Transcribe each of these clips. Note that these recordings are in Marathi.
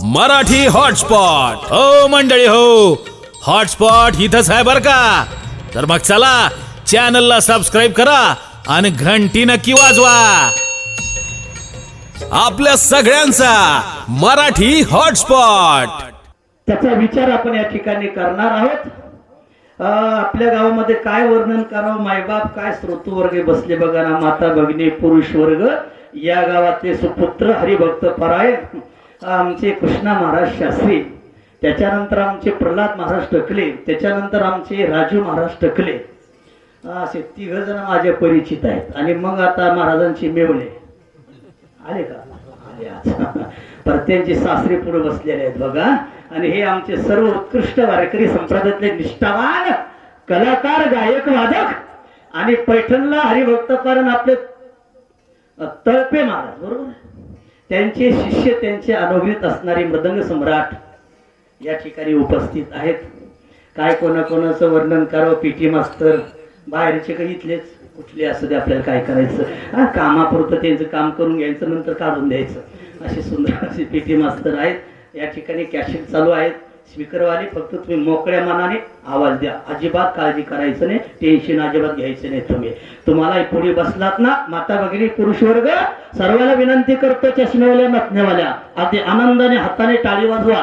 मराठी हॉटस्पॉट हो मंडळी हो, हॉटस्पॉट इथंच आहे बर का. तर मग चला चॅनलला सबस्क्राईब करा आणि घंटी नक्की वाजवा. आपल्या सगळ्यांचा मराठी हॉटस्पॉट. त्याचा विचार आपण या ठिकाणी करणार आहोत. आपल्या गावामध्ये काय वर्णन करावं, मायबाप काय श्रोतूवर्ग बसले बघा ना, माता भगिनी पुरुष वर्ग, या गावातले सुपुत्र हरिभक्त परायण आमचे कृष्णा महाराज शास्त्री, त्याच्यानंतर आमचे प्रल्हाद महाराज टकले, त्याच्यानंतर आमचे राजू महाराज टकले, असे 3 जण माझे परिचित आहेत. आणि मग आता महाराजांची मेवणे आले का, आले. प्रत्येकाचे सासरे पुढे बसलेले आहेत बघा. आणि हे आमचे सर्व उत्कृष्ट वारकरी संप्रदायातले निष्ठावान कलाकार, गायक, वादक. आणि पैठणला हरिभक्त परायण आपले तळपे महाराज, बरोबर, त्यांचे शिष्य, त्यांचे अनुभवित असणारे मृदंग सम्राट या ठिकाणी उपस्थित आहेत. काय कोणाकोणाचं वर्णन करावं, पीटी मास्तर बाहेरचे काही इथलेच कुठले असू दे, आपल्याला काय करायचं, कामापुरतं त्यांचं काम करून घ्यायचं, नंतर काढून द्यायचं, असे सुंदर असे पीटी मास्तर आहेत. या ठिकाणी कॅसेट चालू आहेत, स्पीकरवाले, फक्त तुम्ही मोकळ्या मनाने आवाज द्या, अजिबात काळजी करायचं नाही, टेन्शन अजिबात घ्यायचं नाही. तुम्हाला पुढे बसलात ना माता भगिनी पुरुष वर्ग, सर्वांना विनंती करतो, चष्मेवाल्या नथण्यावाल्या अगदी आनंदाने हाताने टाळी वाजवा,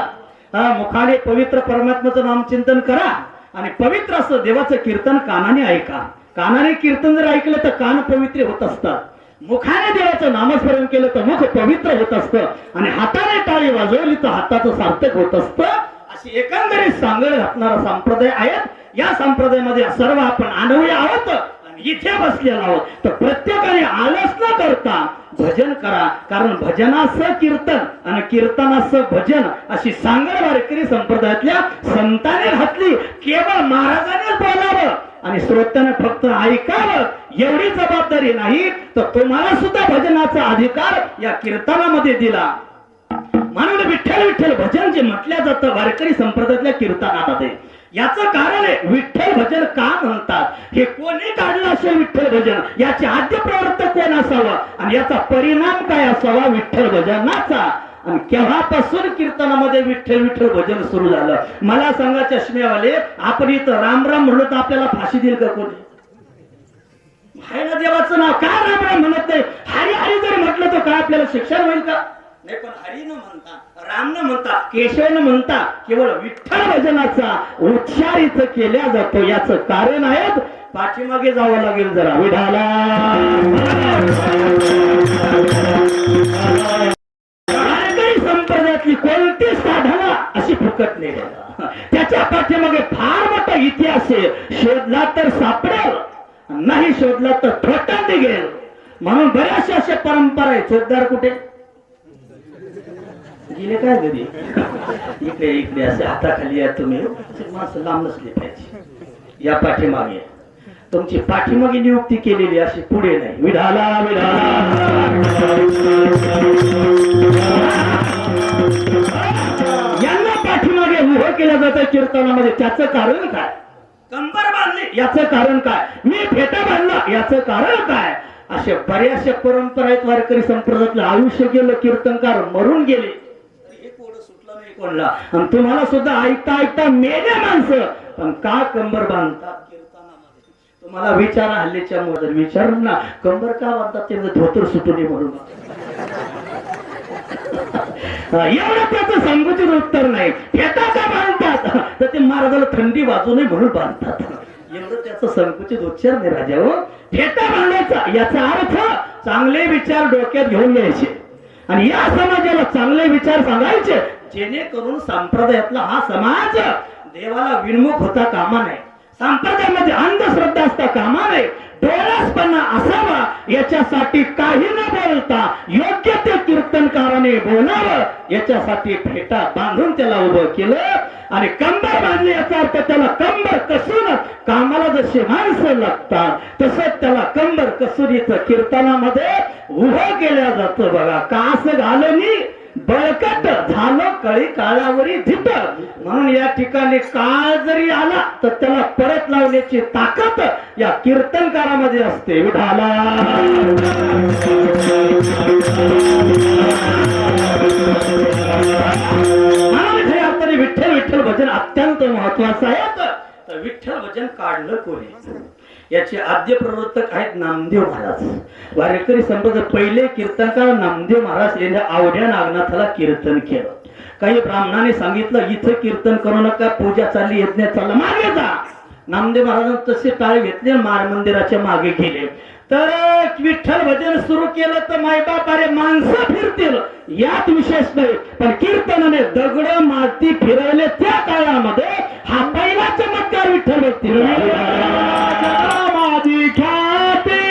मुखाने पवित्र परमात्म्याचं नामचिंतन करा आणि पवित्र असं देवाचं कीर्तन कानाने ऐका. कानाने कीर्तन जर ऐकलं तर कान पवित्र होत असतात, मुखाने देवाचं नामस्मरण केलं तर मुख पवित्र होत असतं, आणि हाताने टाळी वाजवली तर हाताचं सार्थक होत असतं. अशी एकंदरीत सांगड घातणारा संप्रदाय आहेत. या संप्रदायामध्ये सर्व आपण अनवय आहोत आणि इथे बसलेला आहोत. तर प्रत्येकाने आलस न करता भजन करा, कारण भजनाचं कीर्तन आणि कीर्तनाचं भजन अशी सांगड वारकरी संप्रदायातल्या संतांनी घातली. केवळ महाराजांनीच बोलावं आणि श्रोत्याने फक्त ऐकावं एवढी जबाबदारी नाही, तर तुम्हाला सुद्धा भजनाचा अधिकार या कीर्तनामध्ये दिला. म्हणून विठ्ठल विठ्ठल भजन जे म्हटलं जातं वारकरी संप्रदायातल्या कीर्तनात, याचं कारण आहे विठ्ठल भजन का म्हणतात, हे कोणी काढलं असेल विठ्ठल भजन, याचे आद्य प्रवर्तक कोण असावं आणि याचा परिणाम काय असावा विठ्ठल भजनाचा, आणि केव्हापासून कीर्तनामध्ये विठ्ठल विठ्ठल भजन सुरू झालं. मला सांगा चष्मेवाले, आपण इथं राम राम म्हणलो तर आपल्याला फाशी देईल का कोणी? देवाचं नाव का राम राम म्हणत नाही, हरी हरी जरी म्हटलं तर काय आपल्याला शिक्षा होईल का? नाही, पण हरी न म्हणता, राम न म्हणता, केशव न म्हणता केवळ विठ्ठल भजनाचा उच्चार इथं केला जातो. याचं कारण आहे, पाठीमागे जावं लागेल जरा. विठाला संप्रदायातली कोणती साधना अशी फुकट नाही, त्याच्या पाठीमागे फार मोठा इतिहास आहे. शोधला तर सापडेल, नाही शोधला तर थोटा निघेल. म्हणून बऱ्याचशा अशा परंपरा आहे. चोरदार कुठे गेले काय घरी, इकडे इकडे असे हाताखाली या तुम्ही, माणसं लांब नसले पाहिजे. या पाठीमागे तुमची पाठीमागे नियुक्ती केलेली, अशी पुढे नाही. विढाला विढाला यांना पाठीमागे उभं केलं जातं कीर्तनामध्ये. त्याचं कारण काय? कंबर बांधली याचं कारण काय? मी फेटा बांधला याचं कारण काय? अशा बऱ्याचशा परंपरा आहेत वारकरी संप्रदायातलं. आयुष्य गेलं, कीर्तनकार मरून गेले, कोणला, आणि तुम्हाला सुद्धा ऐकता ऐकता मेले माणसं, पण का कंबर बांधतात कीर्तनामध्ये? तुम्हाला विचारा, हल्लीच्या मध्ये विचारून ना, कंबर का बांधतात? त्यांचं धोतर सुटून म्हणून. एवढं त्याचं संकुचित उत्तर नाही. फेटा का बांधतात तर ते महाराजाला थंडी वाजू नये म्हणून बांधतात, एवढं त्याचं संकुचित उच्चार नाही राजा हो. फेटा बांधायचा याचा अर्थ चांगले विचार डोक्यात घेऊन यायचे आणि या समाजाला चांगले विचार सांगायचे, जेणेकरून संप्रदायातला हा समाज देवाला विन्मुख होता कामा नये, संप्रदायामध्ये अंधश्रद्धा असता कामा नये, डोळसपणा असावा. याच्यासाठी काही न बोलता योग्य ते कीर्तनकाराने बोलावं, याच्यासाठी फेटा बांधून त्याला उभं केलं. आणि कंबर बांधली याचा अर्थ त्याला कंबर कसून कामाला जसे माणसं लागतात तसंच त्याला कंबर कसून इथं कीर्तनामध्ये उभं केलं जातं. बघा, कास घालनी बळकट झालं कळी काळावरी धिट. म्हणून या ठिकाणी काळ जरी आला तर त्याला परत लावण्याची ताकद या कीर्तनकारामध्ये असते. विठाला होतं महत्वाचं आहे. तर विठ्ठल भजन काढलं कोणी, याचे आद्य प्रवर्तक आहेत नामदेव महाराज. वारकरी संप्रदाय पहिले कीर्तनकार नामदेव महाराज यांनी आवड्या नागनाथाला कीर्तन केलं. काही ब्राह्मणाने सांगितलं इथं कीर्तन करू नका, पूजा चालली, यज्ञ चालला, मागे जा. नामदेव महाराजांनी तसे टाळ घेतले, मार मंदिराच्या मागे गेले. तर विठ्ठल भजन सुरू केलं तर मायबाप अरे माणसं फिरतील यात विशेष नाही, पण कीर्तनाने दगड माती फिरवले त्या काळामध्ये हा पहिला चमत्कार विठ्ठल भक्ती. माझी ख्याती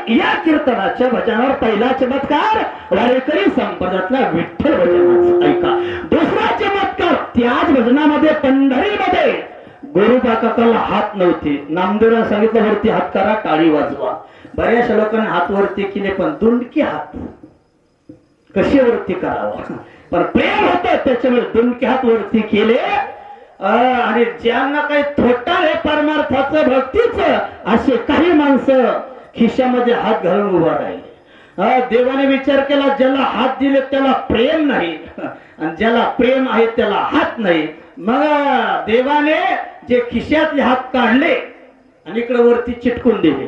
या कीर्तनाच्या भजनावर पहिला चमत्कार वारकरी संप्रदायातला विठ्ठल भजनाचा ऐका. दुसरा चमत्कार त्याच भजनामध्ये पंढरीमध्ये गुरुबाकाला हात नव्हते. नामदेवराव सांगितलं वरती हात करा, टाळी वाजवा. बऱ्याचशा लोकांनी हात वरती केले, पण दुंडकी हात कसे वरती करावा, पण प्रेम होत त्याच्यामुळे दुंडकी हात वरती केले. आणि ज्यांना काही थोटा आहे परमार्थाचं भक्तीचं असे काही माणसं खिशामध्ये हात घालून उभा राहिले. देवाने विचार केला ज्याला हात दिले त्याला प्रेम नाही, आणि ज्याला प्रेम आहे त्याला हात नाही. मग देवाने जे खिशातले हात काढले आणि इकडे वरती चिटकून दिले.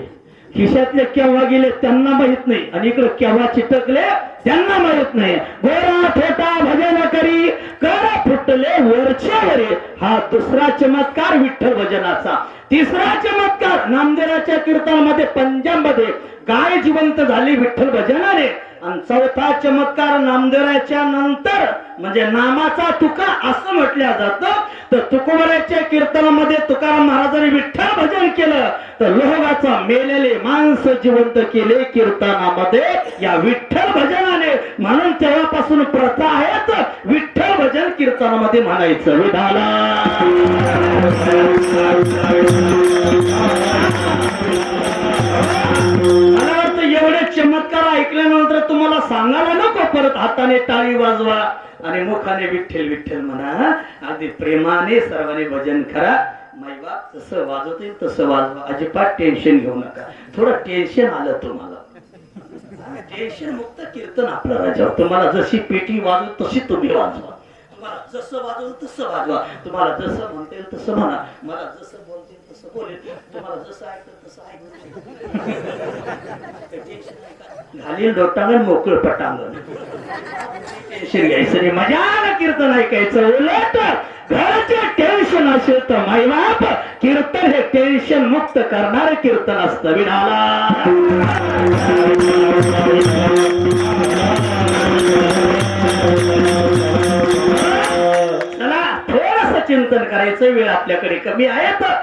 खिशातले केव्हा गेले त्यांना माहित नाही, आणि इकडे केव्हा चिटकले त्यांना माहित नाही. गोरा छोटा भजन करी कर फुटले वरच्यावरे, हा दुसरा चमत्कार विठ्ठल भजनाचा. तिसरा चमत्कार नामदेवाच्या कीर्तनामध्ये पंजाबमध्ये गाय जिवंत झाली विठ्ठल भजनाने. आणि चौथा चमत्कार नामदेवाच्या नंतर म्हणजे नामाचा तुका असं म्हटलं जातं. तर तुकोबराच्या कीर्तनामध्ये तुकाराम महाराजांनी विठ्ठल भजन केलं, तर लोहगाचा मेलेले माणसं जिवंत केले कीर्तनामध्ये या विठ्ठल भजनाने. म्हणून तेव्हापासून प्रथा आहेत विठ्ठल भजन कीर्तनामध्ये म्हणायचं. विठाला एवढे चमत्कार ऐकल्यानंतर तुम्हाला सांगायला नको परत हाताने टाळी वाजवा आणि मुखाने विठ्ठल विठ्ठल म्हणा. अगदी प्रेमाने सर्वांनी भजन करा. माईबाप जसं वाजवत येईल तसं वाजवा, अजिबात टेन्शन घेऊ नका. थोडं टेन्शन आलं तुम्हाला, टेन्शन मुक्त कीर्तन आपलं राजा. तुम्हाला जशी पेटी वाजव तशी तुम्ही वाजवा, तुम्हाला जसं वाजवलं तसं वाजवा, तुम्हाला जसं म्हणता येईल तसं म्हणा, मला जसं बोलता येईल तसं बोलेल, तुम्हाला जसं ऐकलं तसं घालील डोटांगण मोकळ पटांगण. टेन्शन घ्यायचं नाही, मजाला कीर्तन ऐकायचं. उलट घरचे टेन्शन असेल तर माईबाप कीर्तन हे टेन्शन मुक्त करणारे कीर्तन असतं. विणाला चला थोडस चिंतन करायचं, वेळ आपल्याकडे कमी आहे. तर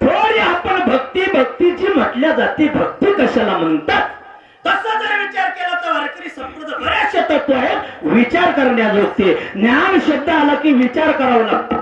थोडी आपण भक्तीची म्हटल्या जाते. भक्ती कशाला म्हणतात तसा जर विचार केला तर वारकरी संप्रदाय बऱ्याचशा तत्व आहेत विचार करण्याजोगते. ज्ञान शब्द आला की विचार करावा लागतो.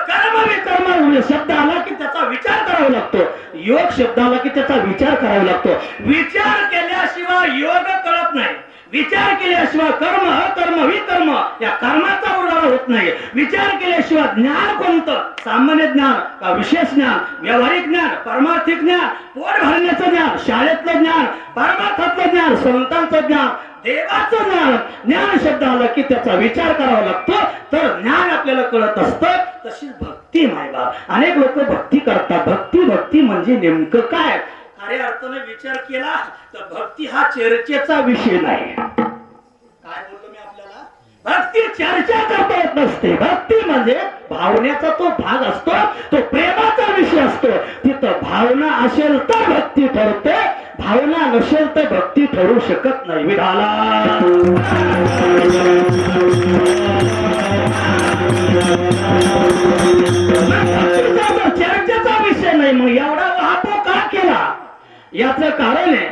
कर्म शब्द आला की त्याचा विचार करावा लागतो. योग शब्द आला की त्याचा विचार करावा लागतो. विचार केल्याशिवाय योग कळत नाही. विचार केल्याशिवाय कर्म अकर्म विकर्म या कर्माचा उराळा होत नाही. विचार केल्याशिवाय ज्ञान कोणतं, सामान्य ज्ञान का विशेष ज्ञान, व्यावहारिक ज्ञान, परमार्थिक ज्ञान, पोट भरण्याचं ज्ञान, शाळेतलं ज्ञान, परमार्थातलं ज्ञान, संतांचं ज्ञान, देवाचं ज्ञान. ज्ञान शब्द आला की त्याचा विचार करावा लागतो, तर ज्ञान आपल्याला कळत असतं. तशीच भक्ती मायबाप. अनेक लोक भक्ती करतात. भक्ती म्हणजे नेमकं काय खऱ्या अर्थाने विचार केला तर भक्ती हा चर्चेचा विषय नाही. काय बोललो मी आपल्याला, भक्ती चर्चा करता येत नसते. भक्ती म्हणजे भावनेचा तो भाग असतो, तो प्रेमाचा विषय असतो. तिथं भावना असेल तर भक्ती ठरते, भावना नसेल तर भक्ती ठरू शकत नाही. विधाला चर्चेचा विषय नाही. मग एवढा वाहतो का केला याच कारण आहे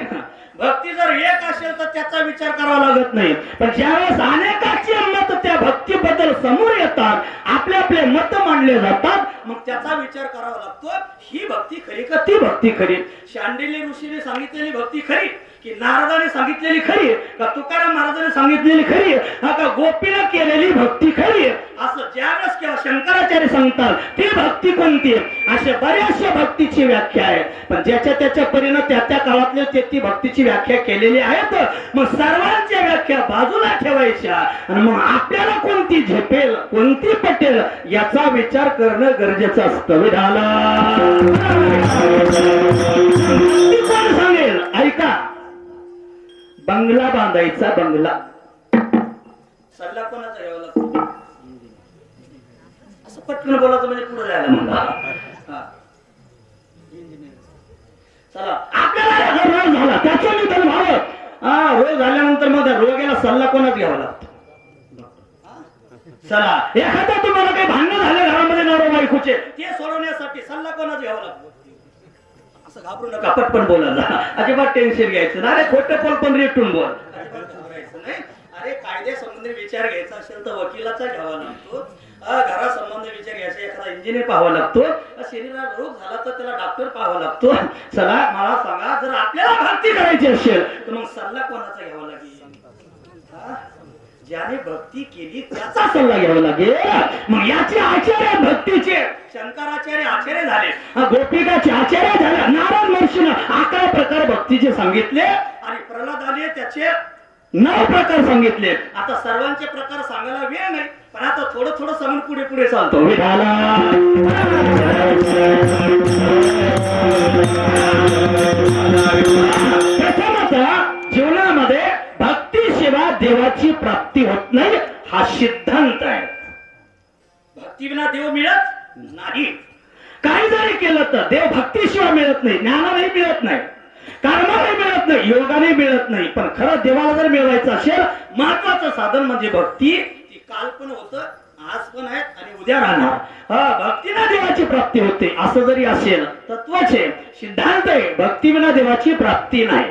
भक्ती जर एक असेल तर त्याचा विचार करावा लागत नाही, पण ज्यावेळेस अनेकाची मत त्या भक्तीबद्दल समोर येतात, आपले आपले मत मांडले जातात, मग त्याचा विचार करावा लागतो, ही भक्ती खरी का ती भक्ती खरी? शांडिल्य ऋषीने सांगितलेली भक्ती खरी की नारदाने सांगितलेली खरी का तुकाराम महाराजांनी सांगितलेली खरी का गोपीनं केलेली भक्ती खरी? असं ज्यावेळेस किंवा शंकराचार्य सांगतात ती भक्ती कोणती, अशा बऱ्याचशा भक्तीची व्याख्या आहे, पण ज्याच्या त्याच्या परीनं त्या त्या काळातल्या ती भक्तीची व्याख्या केलेली आहेत. मग सर्वांच्या व्याख्या बाजूला ठेवायच्या आणि मग आपल्याला कोणती झेपेल कोणती पटेल याचा विचार करणं गरजेचं असतं. विधाला कोण सांगेल? ऐका, बंगला बांधायचा, बंगला सल्ला कोणाचा घ्यावा लागतो? असं पटकन बोलायचं म्हणजे पुढे जायला म्हणा. चला, आपल्याला रोग झाला त्याचं निधन व्हावं, रोग झाल्यानंतर मग रोग्याला सल्ला कोणाच घ्यावा लागतो? चला, एखादा तुम्हाला काही भांडण झाले घरामध्ये नवरा बायकोचे, ते सोडवण्यासाठी सल्ला कोणाच घ्यावा लागतो? असं घाबरू नका, पटपण बोलायला, अजिबात टेन्शन घ्यायचं ना. अरे खोटं बोल पण रेटून बोल, नाही. अरे कायदे संबंधी विचार घ्यायचा असेल तर वकिलाचा घ्यावा लागतो, घरासंबंधी विचार घ्यायचा एखादा इंजिनियर पाहावा लागतो, शरीराला रोग झाला तर त्याला डॉक्टर पाहावा लागतो. चला मला सांगा, जर आपल्याला भक्ती करायची असेल तर मग सल्ला कोणाचा घ्यावा लागेल? ज्याने भक्ती केली त्याचा सल्ला घ्यावा लागेल. मग याचे आचार्य भक्तीचे शंकराचार्य आचार्य झाले, गोपिकाचे आचार्य झाले, नारायण महर्षीने 11 प्रकार भक्तीचे सांगितले आणि प्रल्हादाने त्याचे 9 प्रकार सांगितले. आता सर्वांचे प्रकार सांगायला वेळ नाही, पण आता थोडं थोडं सांगून पुढे पुढे चालतो. प्रथमतः जीवनामध्ये भक्तीशिवाय देवाची प्राप्ती होत नाही, हा सिद्धांत आहे. भक्ती विना देव मिळत नाही. काही जरी केलं तर देव भक्तीशिवाय मिळत नाही, ज्ञानालाही मिळत नाही, कर्मालाही मिळत नाही, योगाने मिळत नाही. पण खरं देवाला जर मिळवायचं असेल, महत्वाचं साधन म्हणजे भक्ती. ती काल पण होतं, आज पण आहे आणि उद्या राहणार. भक्तीना देवाची प्राप्ती होते असं जरी असेल, तत्वाचे सिद्धांत आहे, भक्ती विना देवाची प्राप्ती नाही.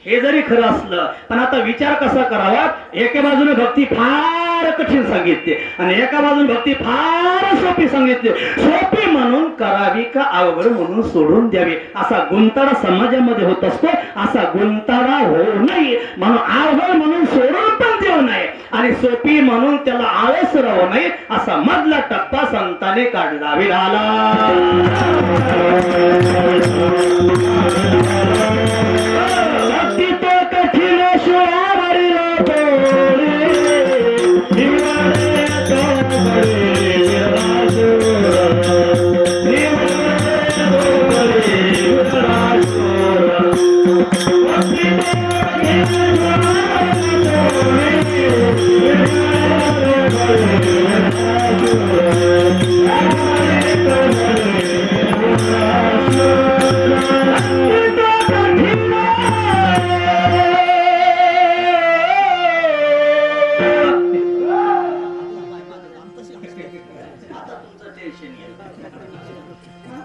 हे जरी खरं असलं, पण आता विचार कसा करावा? एका बाजूने भक्ती फार कठीण सांगितली आणि एका बाजूने भक्ती फार सोपी सांगितली. सोपी म्हणून करावी का अवघड म्हणून सोडून द्यावी, असा गुंताडा समाजामध्ये होत असतो. असा गुंताडा होऊ नये म्हणून अवघड म्हणून सोडून पण देऊ नये आणि सोपी म्हणून त्याला आळस राहू नये, असा मधला टप्पा संतांनी काढला. विधाला भक्ती तो कठीण शिवावरील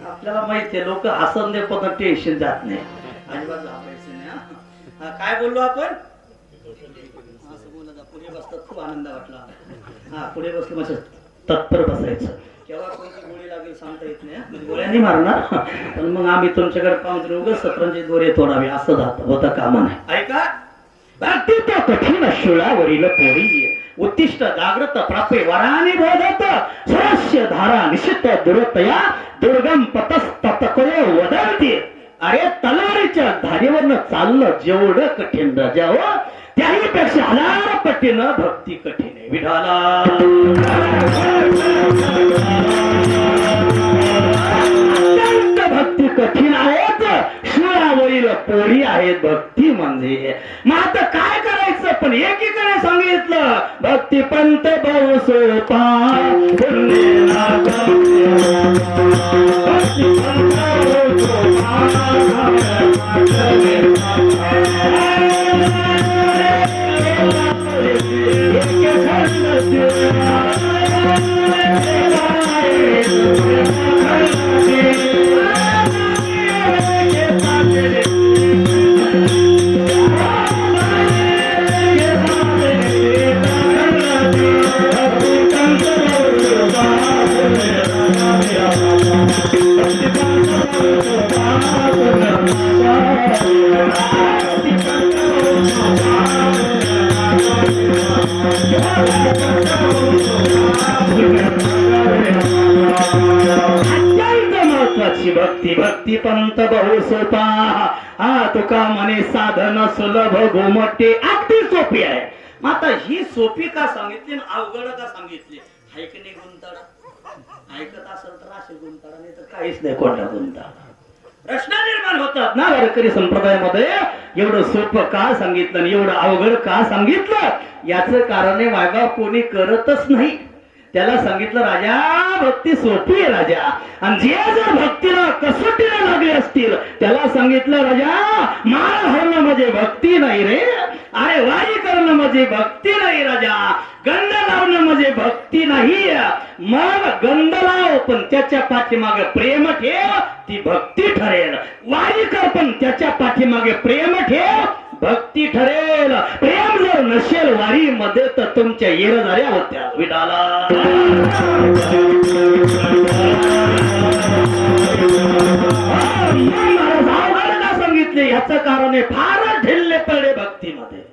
आपल्याला माहितीये लोक हसन दे पण टेन्शन जात नाही, अजिबात घाबरायचं नाही. काय बोललो आपण? असं बोला, पुढे बसतात खूप आनंद वाटला. पुढे बसलं म्हणजे तत्पर बसायचं. केव्हा कोणती गोळी लागेल सांगता येत नाही, गोळ्या नाही मारणार, पण मग आम्ही तुमच्याकडे पाहून उगाच सतरंजी दोरे तोडावे असं होता कामा नाही. ऐका, भक्ती तो कठीण शुळावरील पोळी, उत्तिष्ठ जागृत प्रापे वराने बोधत, स्वस्य धारा निश्चित दुरतया दुर्गम पतस्ततकयो वदंती. अरे तलवारीच्या धारीवरनं चाललं जेवढं कठीण राजावं, त्याही पेक्षा हजार पटीनं भक्ती कठीण आहे. विठाला अत्यंत भक्ती कठीण आहेत, शिळावरील पोळी आहेत भक्ती म्हणजे. मग आता काय करायचं? पण एकीकडे सांगितलं भक्ती पंत बहु सोपा, अत्यंत महत्वाची भक्ती भक्ती पंत बहु सोपा. हा तुका म्हणे साधन सुलभ गोमटे अगदी सोपी आहे. मग आता ही सोपी का सांगितली आणि अवघड का सांगितली? ऐकणे गुंताळा ऐकत असेल तर असे गुंताळा, नाही तर काहीच नाही कोणता गुंताळा. प्रश्न निर्माण होतात ना वारकरी संप्रदायामध्ये. एवढं सोपं का सांगितलं आणि एवढं अवघड का सांगितलं? याचं कारण आहे वायबा कोणी करतच नाही. त्याला सांगितलं राजा भक्ती सोपी आहे राजा, आणि जे जर भक्तीला कसोटीला लागले असतील त्याला सांगितलं राजा माळ घालणं म्हणजे भक्ती नाही रे. अरे वारी करणं म्हणजे भक्ती नाही राजा. गंध लावणं म्हणजे भक्ती नाही. मग गंध लाव पण त्याच्या पाठीमागे प्रेम ठेव, ती भक्ती ठरेल. वारी कर पण त्याच्या पाठीमागे प्रेम ठेव, भक्ती ठरेल. प्रेम जर नसेल वारी मध्ये तर तुमच्या येरझाऱ्या होत्या विडाला. महाराज का सांगितले? याचं कारण आहे फारच ढिल्ले पडले भक्तीमध्ये.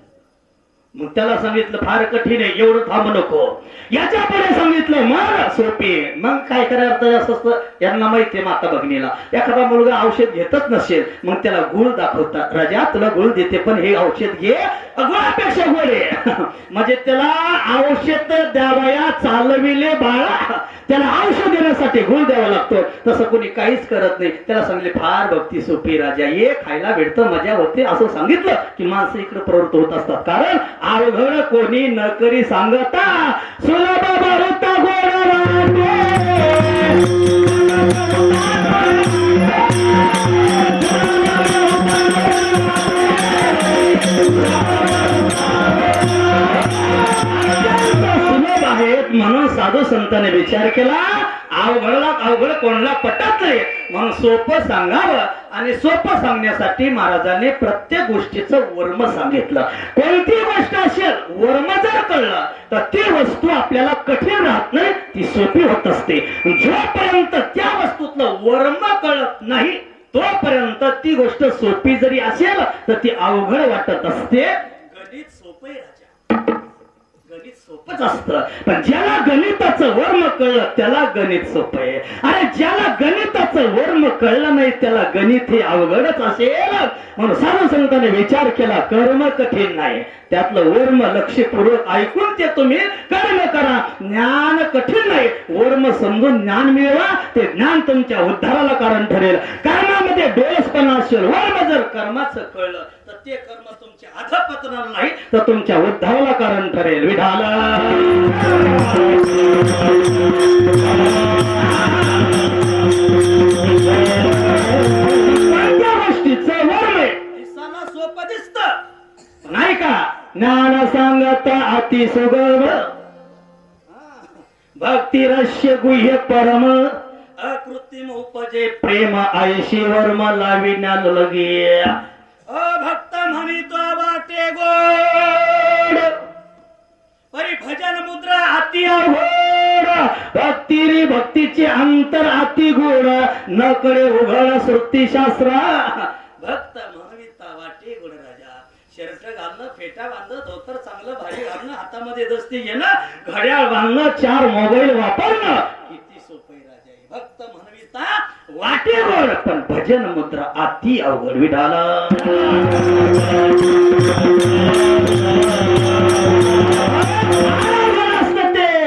मग त्याला सांगितलं फार कठीण आहे, एवढं थांब नको. याच्या पुढे सांगितलं मग सोपी. मग काय करायचं जास्त असतं? यांना माहितीये माता भगिनीला एखादा मुलगा औषध घेतच नसेल मग त्याला गुळ दाखवतात. राजा तुला गुळ देते पण हे औषध घे, गुळापेक्षा गोड आहे. म्हणजे त्याला औषध द्यावया चालविले बाळा, त्याला औषध देण्यासाठी गुळ द्यावा लागतो. तसं कोणी काहीच करत नाही. त्याला सांगितले फार भक्ती सोपी राजा, ये खायला भेटतं मजा होते. असं सांगितलं की माणसं इकडे प्रवृत्त होत असतात. कारण अवघड कोणी न करी सांगता सुलभ भरता गोड सुलभ आहेत म्हणून साधू संतांनी विचार केला अवघड कोणाला पटत नाही म्हणून सोपं सांगावं. आणि सोपं सांगण्यासाठी महाराजांनी प्रत्येक गोष्टीचं वर्म सांगितलं. कोणती गोष्ट असेल वर्म जर कळलं तर ती वस्तू आपल्याला कठीण राहत नाही, ती सोपी होत असते. जोपर्यंत त्या वस्तूतलं वर्म कळत नाही तोपर्यंत ती गोष्ट सोपी जरी असेल तर ती अवघड वाटत असते. गणित सोपं आहे राजा, गणित सोपंच असतं. पण ज्याला गणिताचं वर्म कळलं त्याला गणित सोपं आहे. अरे ज्याला गणिताचं वर्म कळलं नाही त्याला गणित हे अवघडच असेल. म्हणून साधू संतांनी विचार केला कर्म कठीण नाही, त्यातलं वर्म लक्षपूर्वक ऐकून ते तुम्ही कर्म करा. ज्ञान कठीण नाही, वर्म समजून ज्ञान मिळवा, ते ज्ञान तुमच्या उद्धाराला कारण ठरेल. कर्मामध्ये डोळसपणा असेल, वर्म जर कर्माचं कळलं तर ते कर्म तुमच्या अधपतनाला नाही तर तुमच्या उद्धाराला कारण ठरेल. विधाला गोष्टीचं वर्म आहे दिसायला सोपं दिसत नाही का? ज्ञान सांगत अति सुगम भक्ती रहस्य गुह्य परम अकृत्रिम उपजे प्रेम ऐशी वर्म लाविण्या लगे. भक्त म्हणितो वाटे गोड परी भजन मुद्रा अति अवघड. भक्ती भक्तीचे अंतर अति गोड न कळे उघड श्रुतीशास्त्र. भक्त म्हणविता वाटे गोड राजा. शर्ट घालणं, फेटा बांधणं, धोतर चांगलं भारी घालणं, हातामध्ये दस्ती घेणं, घड्याळ बांधणं, 4 मोबाईल वापरणं किती सोपं आहे राजा. भक्त म्हणविता वाटे गोड पण भजन मुद्रा अति अवघड. विठाला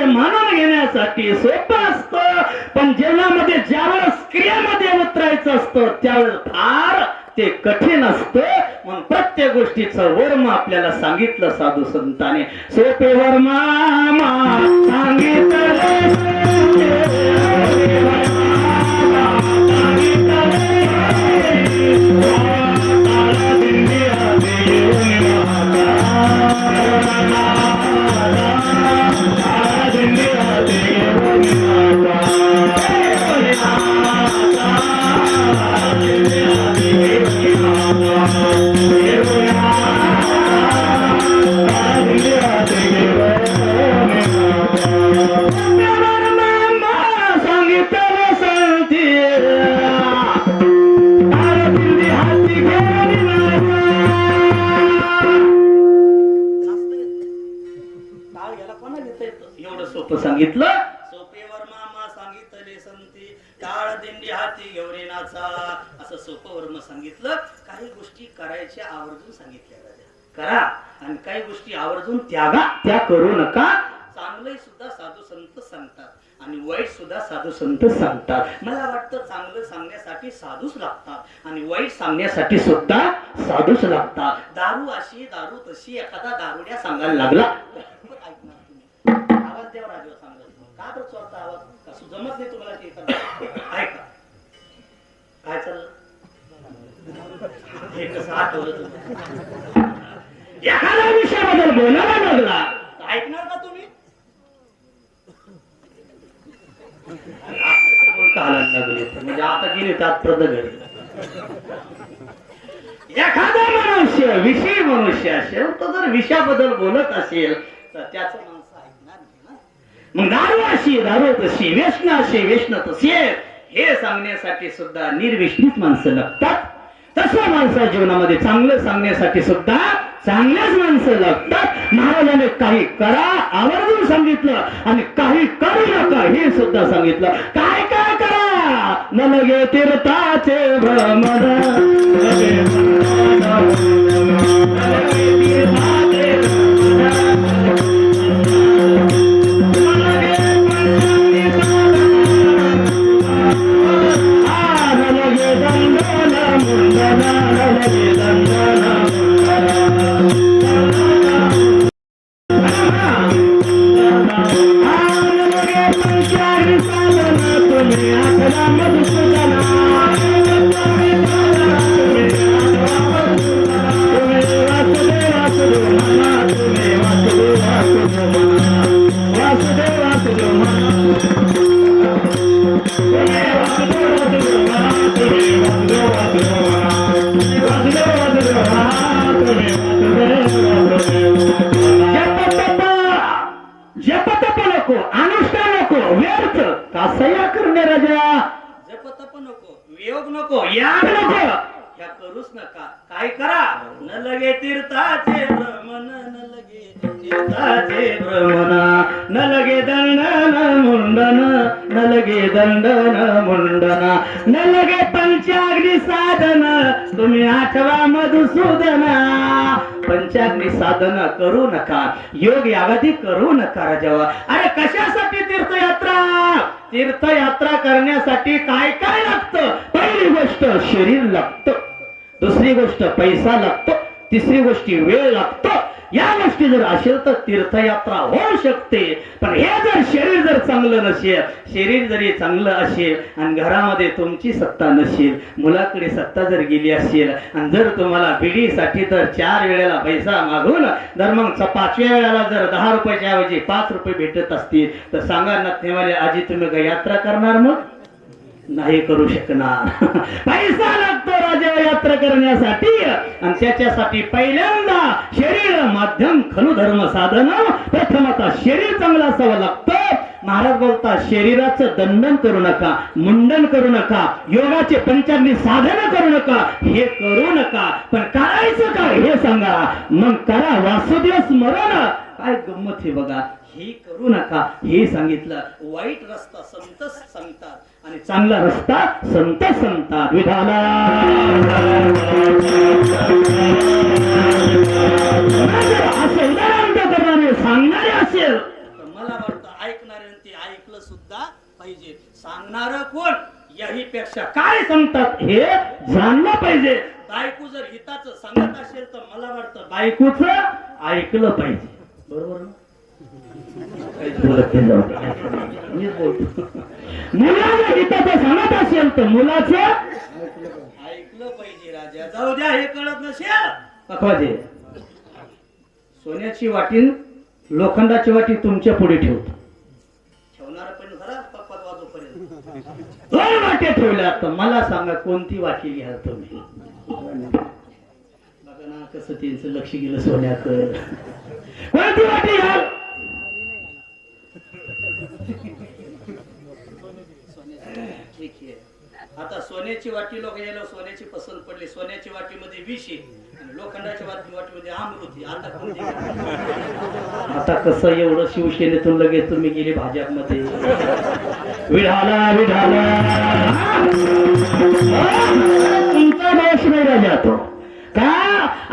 म्हणून घेण्यासाठी सोपं असतं, पण जीवनामध्ये ज्यावेळेस क्रियामध्ये उतरायचं असतं त्यावेळेस फार ते कठीण असतं. म्हणून प्रत्येक गोष्टीचं वर्म आपल्याला सांगितलं साधू संतांनी. सोपे वर्मा सांगितलं सांगितलं टाळ दिंडी हाती घेऊन नाचा, असं सोपं वर्म सांगितलं. काही गोष्टी करायच्या आवर्जून सांगितल्या करा, आणि काही गोष्टी आवर्जून त्या करू नका. चांगले सुद्धा साधू संत सांगतात आणि वाईट सुद्धा साधू संत सांगतात. मला वाटतं चांगलं सांगण्यासाठी साधूच लागतात आणि वाईट सांगण्यासाठी सुद्धा साधूच लागतात. दारू अशी दारू तशी, एखादा दारुड्या सांगायला लागला ऐकणार तुम्ही. आवाज द्यावा राजू सांगत का तर चोरता आवाज कसं जमत नाही तुम्हाला ते करणार. ऐका काय चाललं हे कसं आठवलं तुम्हाला. एखाद्या विषयाबद्दल बोलायला लागला ऐकणार का तुम्ही. म्हणजे आता गेले तात्पर्य घरी. एखादा मनुष्य असेल तो जर विषयाबद्दल बोलत असेल तर त्याचं माणसं ऐकणार नाही ना. मग दारू अशी दारू तशी, व्यसन असे व्यसन तसे, हे सांगण्यासाठी सुद्धा निर्व्यसनीच माणसं लागतात. तसं माणसा जीवनामध्ये चांगलं सांगण्यासाठी सुद्धा चांगल्याच माणसं लागतात. महाराजांनी काही करा आवर्जून सांगितलं आणि काही करू नका हे सुद्धा सांगितलं. काय काय करा न लगे तीर्थाचे भ्रमण, जपतप नको, अनुष्ठान नको, व्यर्थ कासया करणे राजा. जपतप नको, वियोग नको, याग नको, ह्या करूच नका. काय करा न लगे तीर्थाचे भ्रमण, न लगे तीर्थाचे भ्रमण, न लगे दंडन मुंडन, न लगे दंडन मुंडन, न लगे पंचाग्नी साधन, तुम्ही आठवा मधुसूदना. पंचाग्नी साधन करू नका, योग यागादी करू नका राजावा. अरे कशासाठी तीर्थयात्रा. तीर्थयात्रा करण्यासाठी काय काय लागतं. पहिली गोष्ट शरीर लागतं, दुसरी गोष्ट पैसा लागतो, तिसरी गोष्टी वेळ लागतो. या गोष्टी जर असेल तर तीर्थयात्रा होऊ शकते. पण हे जर शरीर जर चांगलं नसेल, शरीर जरी चांगलं असेल आणि घरामध्ये तुमची सत्ता नसेल, मुलाकडे सत्ता जर गेली असेल आणि जर तुम्हाला पिढीसाठी तर 4 वेळेला पैसा मागून जर मग 5व्या वेळेला जर 10 रुपयाच्या ऐवजी 5 रुपये भेटत असतील तर सांगा ना तेव्हा आजी तुम्ही काय यात्रा करणार. मग नाही करू शकणार. पैसा लागतो राजा यात्रा करण्यासाठी आणि त्याच्यासाठी पहिल्यांदा शरीर माध्यम खलु धर्म साधन. प्रथम आता शरीर चांगलं असावं लागतं. महाराज बोलतात शरीराचं दंडन करू नका, मुंडन करू नका, योगाचे पंचाग्नी साधन करू नका, हे करू नका. पण करायचं काय हे सांगा. मग करा वासुदेव स्मरण. काय गंमत हे बघा. हे करू नका हे सांगितलं. वाईट रस्ता संत सांगतात आणि चांगला रस्ता संत सांगतात. विधाला असं उदाहरण करणारे सांगणारे असेल तर मला वाटतं ऐकणारे ते ऐकलं सुद्धा पाहिजे. सांगणार कोण याही पेक्षा काय सांगतात हे जाणलं पाहिजे. बायको जर हिताचं सांगत असेल तर मला वाटतं बायकोच ऐकलं पाहिजे. बरोबर ना. मुलाला हिताचं सांगत असेल तर मुलाचं ऐकलं पाहिजे. राजा जाऊ द्या हे कळत नसेल पकवाजे. सोन्याची वाटी लोखंडाची वाटी तुमच्या पुढे ठेवतो. ठेवणार पण खरा पप्पात वाजोपर्यंत 2 वाट्या ठेवल्या तर मला सांगा कोणती वाटी घ्याल तुम्ही. बघा ना कसं त्यांचं लक्ष गेलं सोन्याकडे. कोणती वाटी घ्याल. ठीक आहे. आता सोन्याची वाटी लोक यायला सोन्याची पसंत पडली. सोन्याची वाटीमध्ये विष आहे आणि लोखंडाच्या वाटीमध्ये अमृत आहे. आता कसं एवढं शिवसेनेतून लगेच तुम्ही गेले भाजपमध्ये. विढाला विढाला तुमचा दोष नाही राजा तो का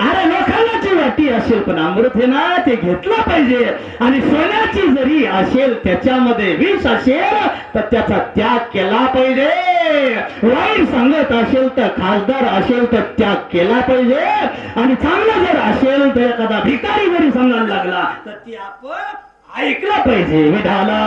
अरे लोकांची वाटी असेल पण अमृत हे ना ते घेतलं पाहिजे आणि सोन्याची जरी असेल त्याच्यामध्ये विष असेल तर त्याचा त्याग केला पाहिजे वाईट सांगत असेल तर खासदार असेल तर त्याग केला पाहिजे आणि चांगलं जर असेल तर एखादा भिकारी जरी सांगायला लागला तर ती आपण ऐकलं पाहिजे विधाला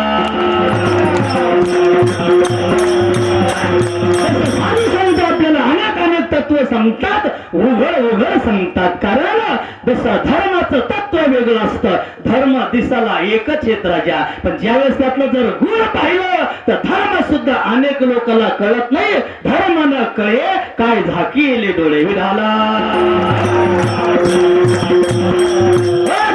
आपल्याला अनेक अनेक तत्व सांगतात उघड उघड सांगतात कारण जसं धर्माचं तत्व वेगळं असतं धर्म दिसाला एकच येत राजा पण ज्यावेळेस त्यातलं जर गुण पाहिलं तर धर्म सुद्धा अनेक लोकांना कळत नाही धर्म न कळे काय झाकी येले डोळे विधाला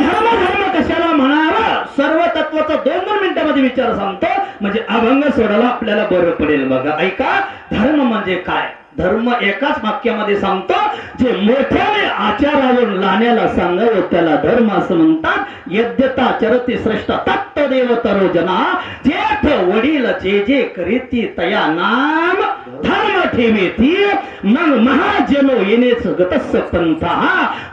धर्म धर्म कशाला म्हणावं सर्व तत्वाचा 2-2 मिनिटांमध्ये विचार सांगतो म्हणजे अभंग सोडायला आपल्याला बरं पडेल बघा ऐका धर्म म्हणजे काय धर्म एकाच वाक्यामध्ये सांगतो जे मोठ्याने आचारावर लाण्याला सांगावं त्याला धर्म असं म्हणतात यद्यता चरती श्रेष्ठ तत्वदेव तरोजना जेठ वडील जे जे करीती तया नाम धर्म ठेवेती मग महाजनो येणेच गतस्य पंथा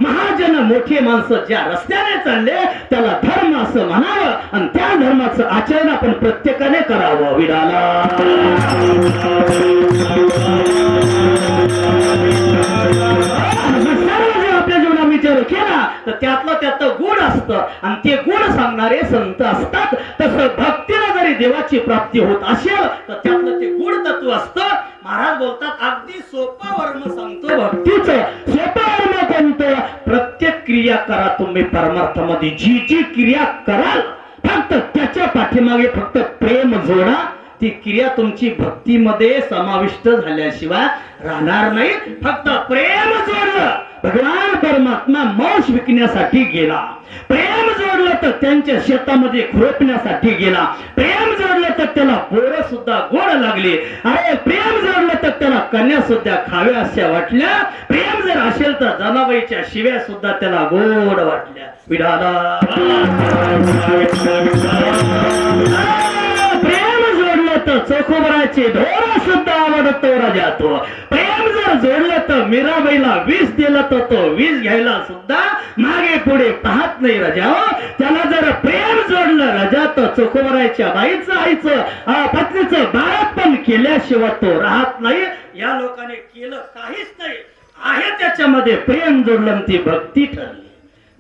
महाजन मोठे माणसं ज्या रस्त्याने चालले त्याला धर्म असं म्हणावं आणि त्या धर्माचं आचरण आपण प्रत्येकाने करावं विडाला आपल्या जीवनात विचार केला तर त्यातलं गुण असतं आणि ते गुण सांगणारे संत असतात तसं भक्तीला जरी देवाची प्राप्ती होत असेल तर त्यातलं ते गुण तत्व असतं महाराज बोलतात अगदी सोपं वर्म सांगतो भक्तीचं सोपं वर्म कोणतं प्रत्येक क्रिया करा तुम्ही परमार्थामध्ये जी जी क्रिया कराल फक्त त्याच्या पाठीमागे फक्त प्रेम जोडा ती क्रिया तुमची भक्तीमध्ये समाविष्ट झाल्याशिवाय राहणार नाही फक्त प्रेम जोडलं भगवान परमात्मा मांस विकण्यासाठी गेला प्रेम जोडलं तर त्यांच्या शेतामध्ये खुरपण्यासाठी गेला प्रेम जोडलं तर त्याला पोरं सुद्धा गोड लागली अरे प्रेम जोडलं तर त्याला कन्या सुद्धा खाव्या अशा वाटल्या प्रेम जर असेल तर जनाबाईच्या शिव्या सुद्धा त्याला गोड वाटल्या विधाला प्रेम जोडलं तर चोखोबराचे ढोर सुद्धा आवडतो राजा तो प्रेम जर जोडलं तर मीराबाईला विष दिलं तर तो विष घ्यायला सुद्धा मागे पुढे पाहत नाही राजा त्याला जर प्रेम जोडलं राजा तर चोखोबराच्या बाईचं आईचं पत्नीचं बाळपण केल्याशिवाय तो राहत नाही या लोकांनी केलं काहीच नाही आहे त्याच्यामध्ये प्रेम जोडलं ती भक्ती ठरली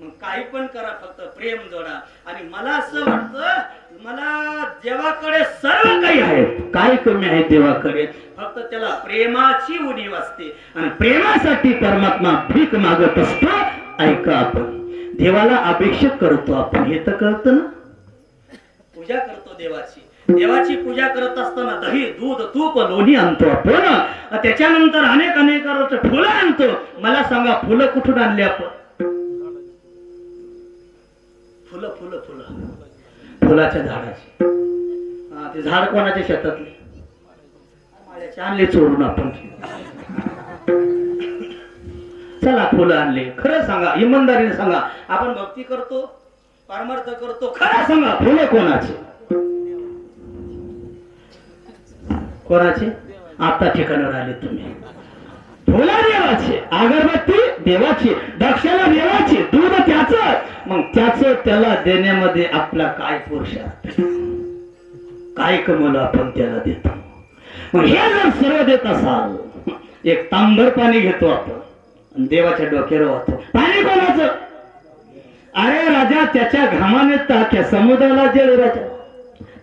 मग काही पण करा फक्त प्रेम जोडा आणि मला असं वाटतं मला देवाकडे सर्व काही आहे काय कमी आहे देवाकडे फक्त त्याला प्रेमाची उणीव असते आणि प्रेमासाठी परमात्मा भीक मागत असतो ऐका आपण देवाला अपेक्षित करतो आपण हे तर कळतं ना पूजा करतो देवाची पूजा करत असताना दही दूध तूप लोणी आणतो आपण त्याच्यानंतर अनेक फुलं आणतो मला सांगा फुलं कुठून आणले आपण फुलं फुलं फुलं फुलाच्या झाडाचे ते झाड कोणाच्या शेतातले आणले चोरून आपण चला फुलं आणले खरं सांगा इमानदारीने सांगा आपण भक्ती करतो परमार्थ करतो खरं सांगा फुलं कोणाचे आता ठिकाणावर आले तुम्ही फुला देवाचे अगरबत्ती देवाची दक्षिणा देवाची दूध त्याच मग त्याच त्याला देण्यामध्ये आपला काय पुरुषार्थ काय कमवलं आपण त्याला देतो मग हे जर सर्व देत असाल एक तांबर पाणी घेतो आपण देवाच्या डोक्यावर वाहतो पाणी कोणाचं अरे राजा त्याच्या घामाने टाक्या समुद्राला जळ राजा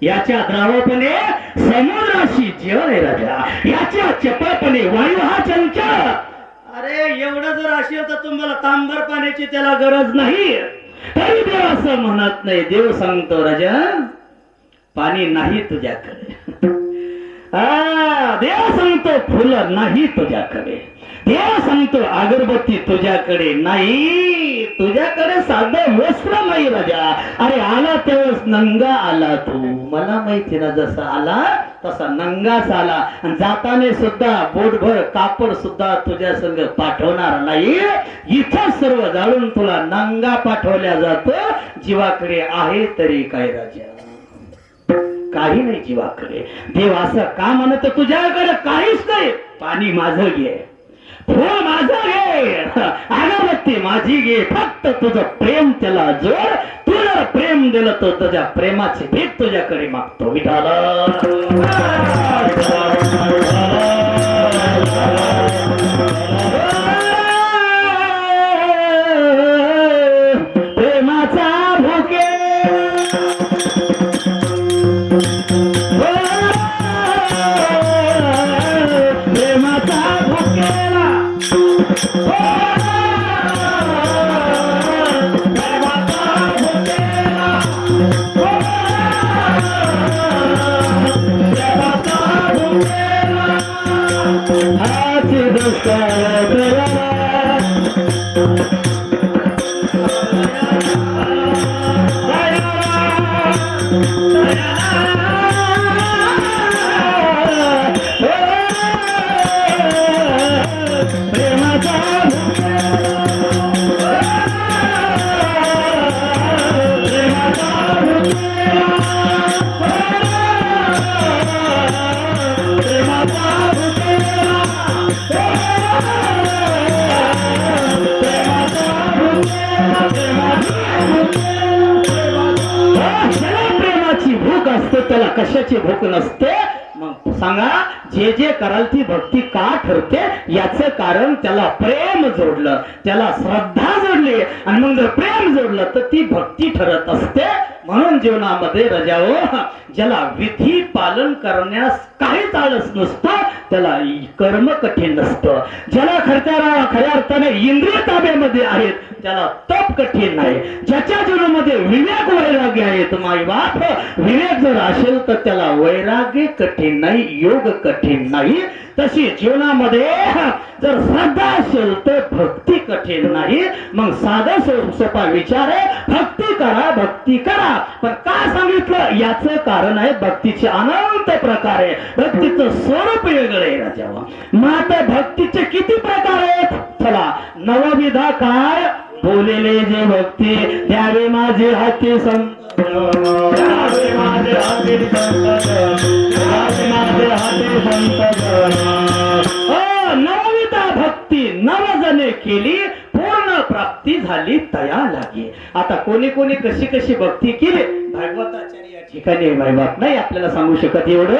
याच्या द्रावपणे समुद्राशी जळ आहे राजा याच्या चपळपणे वायू हा चंचल अरे एवढं जर असेल तर तुम्हाला तांबर पाण्याची त्याला गरज नाही तरी देव असं म्हणत नाही देव सांगतो राजा पाणी नाही तुझ्याकडे देव सांगतो फुलं नाही तुझ्याकडे देव सांगतो अगरबत्ती तुझ्याकडे नाही तुझ्याकडे साधं वस्त्र नाही राजा अरे आला तेव्हाच नंगा आला तू मला माहिती ना जसा आला तसा नंगाच आला आणि जाताने सुद्धा बोटभर कापड सुद्धा तुझ्या संग पाठवणार नाही इथं सर्व जाळून तुला नंगा पाठवल्या जातो जीवाकडे आहे तरी काय राजा काही नाही जीवाकडे. देव असं का म्हणत, तुझ्याकडे काहीच नाही, पाणी माझं घे, फुल माझं घे, अगरबत्ती माझी घे, फक्त तुझं प्रेम त्याला जोड. तुला प्रेम दिलं तर तुझ्या प्रेमाची भेट तुझ्याकडे मागतो. विठाला प्रेमाचा भुके, प्रेमाचा भुकेला, त्याला कशाची भूक नसते. मग सांगा, जे जे कराल ती भक्ती का ठरते? याचं कारण त्याला प्रेम जोडलं, त्याला श्रद्धा जोडली, आणि मग जर प्रेम जोडलं तर ती भक्ती ठरत असते. म्हणून जीवनामध्ये रजाओ, ज्याला विधी पालन करण्यास काहीच आळस नसतं त्याला कर्म कठीण नसतं. ज्याला खऱ्या अर्थाने इंद्रिय ताब्यामध्ये आहेत त्याला तप कठीण नाही. ज्याच्या जीवनामध्ये विवेक वैराग्य आहेत, माई बाप, विवेक जर असेल तर त्याला वैराग्य कठीण नाही, योग कठीण नाही. तशी जीवनामध्ये जर श्रद्धा असेल तर भक्ती कठीण नाही. मग साधा सोपा विचार आहे, भक्ती करा, भक्ती करा. पण का सांगितलं? याचं कारण आहे भक्तीचे अनंत प्रकार आहे. भक्तीचं स्वरूप वेगळं आहे राजावा. मग आता भक्तीचे किती प्रकार आहेत? चला, नवविधा काय? बोलेले जे भक्ती द्यावे माझे हाती संत, द्यावे माझे हाती संत, द्यावे माझे हाती संत. नवविधा भक्ती नवजने केली, पूर्ण प्राप्ती झाली तया लागे. आता कोणी कोणी कशी कशी भक्ती केली भागवताचार्य या ठिकाणी बाप नाही आपल्याला सांगू शकत एवढं.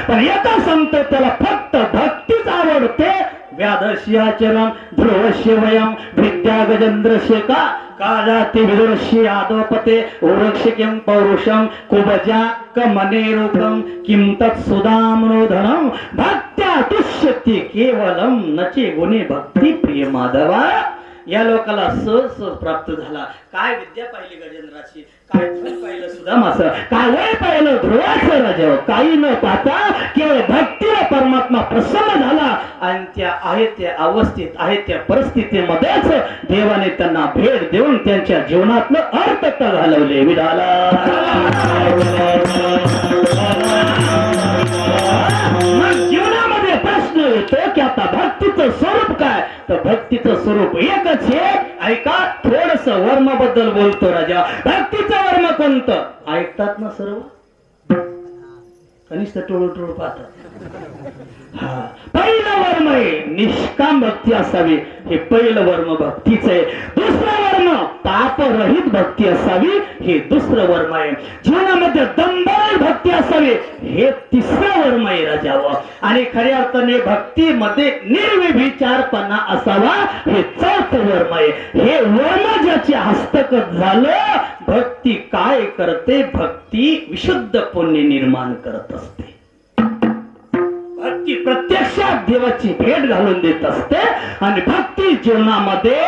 पण एका संत त्याला फक्त भक्तीच आवडते. व्याधस्याचरम ध्रुवस्य वयम विद्या गजेंद्रस्य का जाती विदुरस्य आदोपते ओरक्षक्यं पौरुषम कुबजा कमने रूपम किं तत् सुदामनोधनम भक्त्या तुष्यति केवलम नचे गुणे भक्ती प्रिय माधवा. या लोकाला सहज प्राप्त झाला. काय विद्या पाहिली गजेंद्राची, काय धन पाहिलं सुदामाचं, काय वय पाहिलं ध्रुवाचं राजा. काही न पाहता केवळ भक्तीला परमात्मा प्रसन्न झाला, आणि त्या आहेत त्या अवस्थेत, आहेत त्या परिस्थितीमध्येच देवाने त्यांना भेट देऊन त्यांच्या जीवनातलं अर्थ घालवले. विधाला जीवनामध्ये प्रश्न येतो की आता भक्तीचं स्वरूप काय? तर भक्तीचं स्वरूप एकच आहे. ऐका, थोडस वर्म बद्दल बोलतो राजा. भक्तीचं वर्म कोणतं? ऐकतात ना सर्व? कनिष्ठ टोळू पाहतात. पहिलं वर्म आहे निष्काम भक्ती असावी, हे पहिलं वर्म भक्तीच आहे. दुसरं वर्म पापरहित भक्ती असावी, हे दुसरं वर्म आहे. जीवनामध्ये दंभर भक्ती असावी, हे तिसरं वर्म आहे राजावं. आणि खऱ्या अर्थाने भक्तीमध्ये निर्विचारपणा असावा, हे चौथं वर्म आहे. हे वर्म ज्याचे हस्तगत झालं, भक्ती काय करते? भक्ती विशुद्ध पुण्य निर्माण करत असते. भक्ती प्रत्यक्षात देवाची भेट घालून देत असते. आणि भक्ती जीवनामध्ये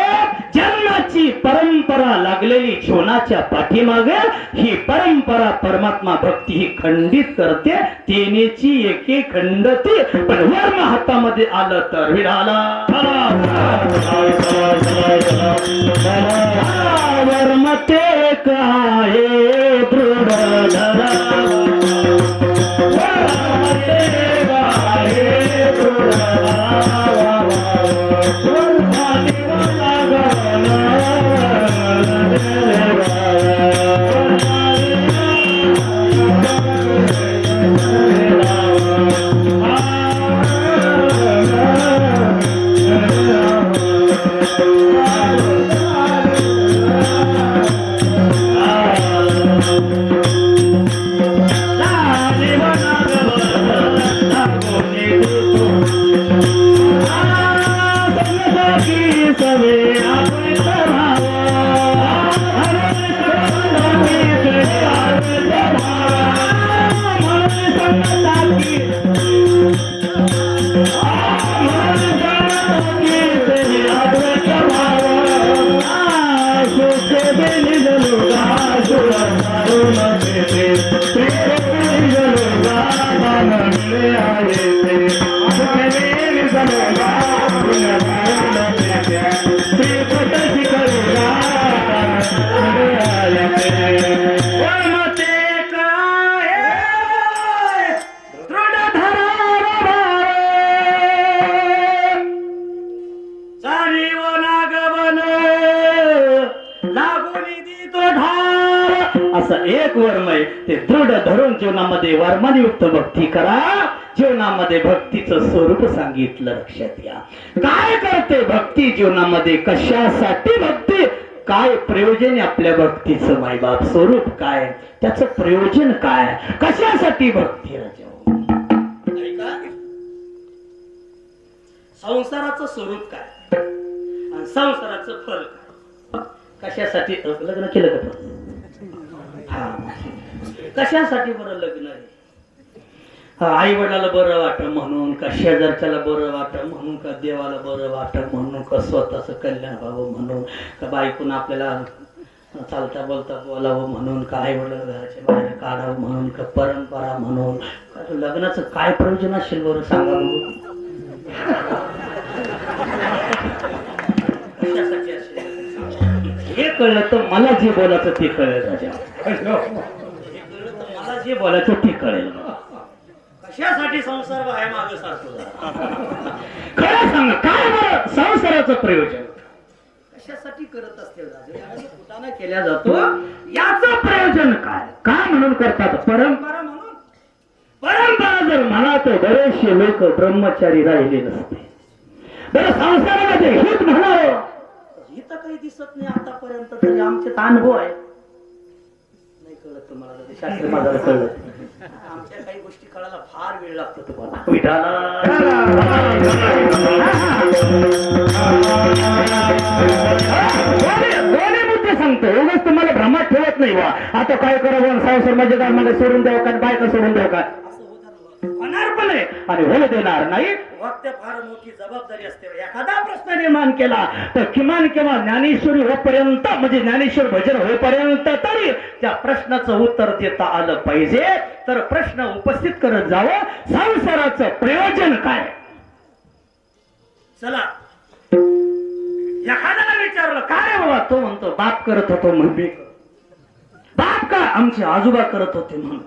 जन्माची परंपरा लागलेली जीवनाच्या पाठीमागे ही परंपरा परमात्मा भक्ती ही खंडित करते. तेनेची एके खंडती. पण वर्म हातामध्ये आलं तर विडाला वर्म ते काय दृढ असं एक वर्म आहे ते दृढ धरून जीवनामध्ये वर्मानयुक्त भक्ती करा. जीवनामध्ये भक्तीचं स्वरूप सांगितलं, लक्षात घ्या. काय करते भक्ती जीवनामध्ये, कशासाठी भक्ती, काय प्रयोजन आहे आपल्या भक्तीचं, मायबाप स्वरूप काय, त्याचं प्रयोजन काय, कशासाठी भक्ती. संसाराचं स्वरूप काय आणि संसाराचं फल काय, कशासाठी लग्न केलं का, कशासाठी बरं लग्न आहे, आई वडिलाला बरं वाटत म्हणून, का शेजारच्याला बरं वाटत म्हणून, का देवाला बरं वाटत म्हणून, का स्वतःच कल्याण व्हावं म्हणून, का बायकून आपल्याला चालता बोलता बोलावं म्हणून, का आई वडील घराच्या बाहेर काढावं म्हणून, का परंपरा म्हणून, का लग्नाचं काय प्रयोजन असेल बरं सांगा बघू. कशासाठी असेल हे कळलं तर मला जे बोलायचं ते कळेल राजा. हे कळलं तर मला जे बोलायचं ते कळेल. कशासाठी संसार बाहेर मागे सारखं खरं सांग, काय बरं संसाराचं प्रयोजन कशासाठी करत असते राजा, कुटाणा केल्या जातो, याचं प्रयोजन काय, काय म्हणून करतात, परंपरा म्हणून. परंपरा जर म्हणा तर बरेचसे लोक ब्रह्मचारी राहिले नसते. बरं संसारामध्ये हित म्हणावं, हित काही दिसत नाही आतापर्यंत तरी आमचे अनुभव आहे. नाही कळत तुम्हाला, शास्त्र माझा कळलं, आमच्या काही गोष्टी कळायला फार वेळ लागतो तुम्हाला. दोन्ही मुद्दे सांगतो, उगाच तुम्हाला भ्रमात ठेवत नाही बा. आता काय करावं, संसार मजेदार मध्ये सोडून द्यावं का, बायका सोडून द्यावं का, होणार पण आहे आणि होऊ देणार नाही. वक्त फार मोठी जबाबदारी असते. एखादा प्रश्न निर्माण केला तर किमान ज्ञानेश्वरी होईपर्यंत, म्हणजे ज्ञानेश्वर भजन होईपर्यंत तरी त्या प्रश्नाचं उत्तर देता आलं पाहिजे. तर प्रश्न उपस्थित करत जावं, संसाराचं प्रयोजन काय. चला एखाद्याला विचारलं काय बाबा, तो म्हणतो बाप करत होतो म्हणून. बाप का, आमचे आजोबा करत होते म्हणून.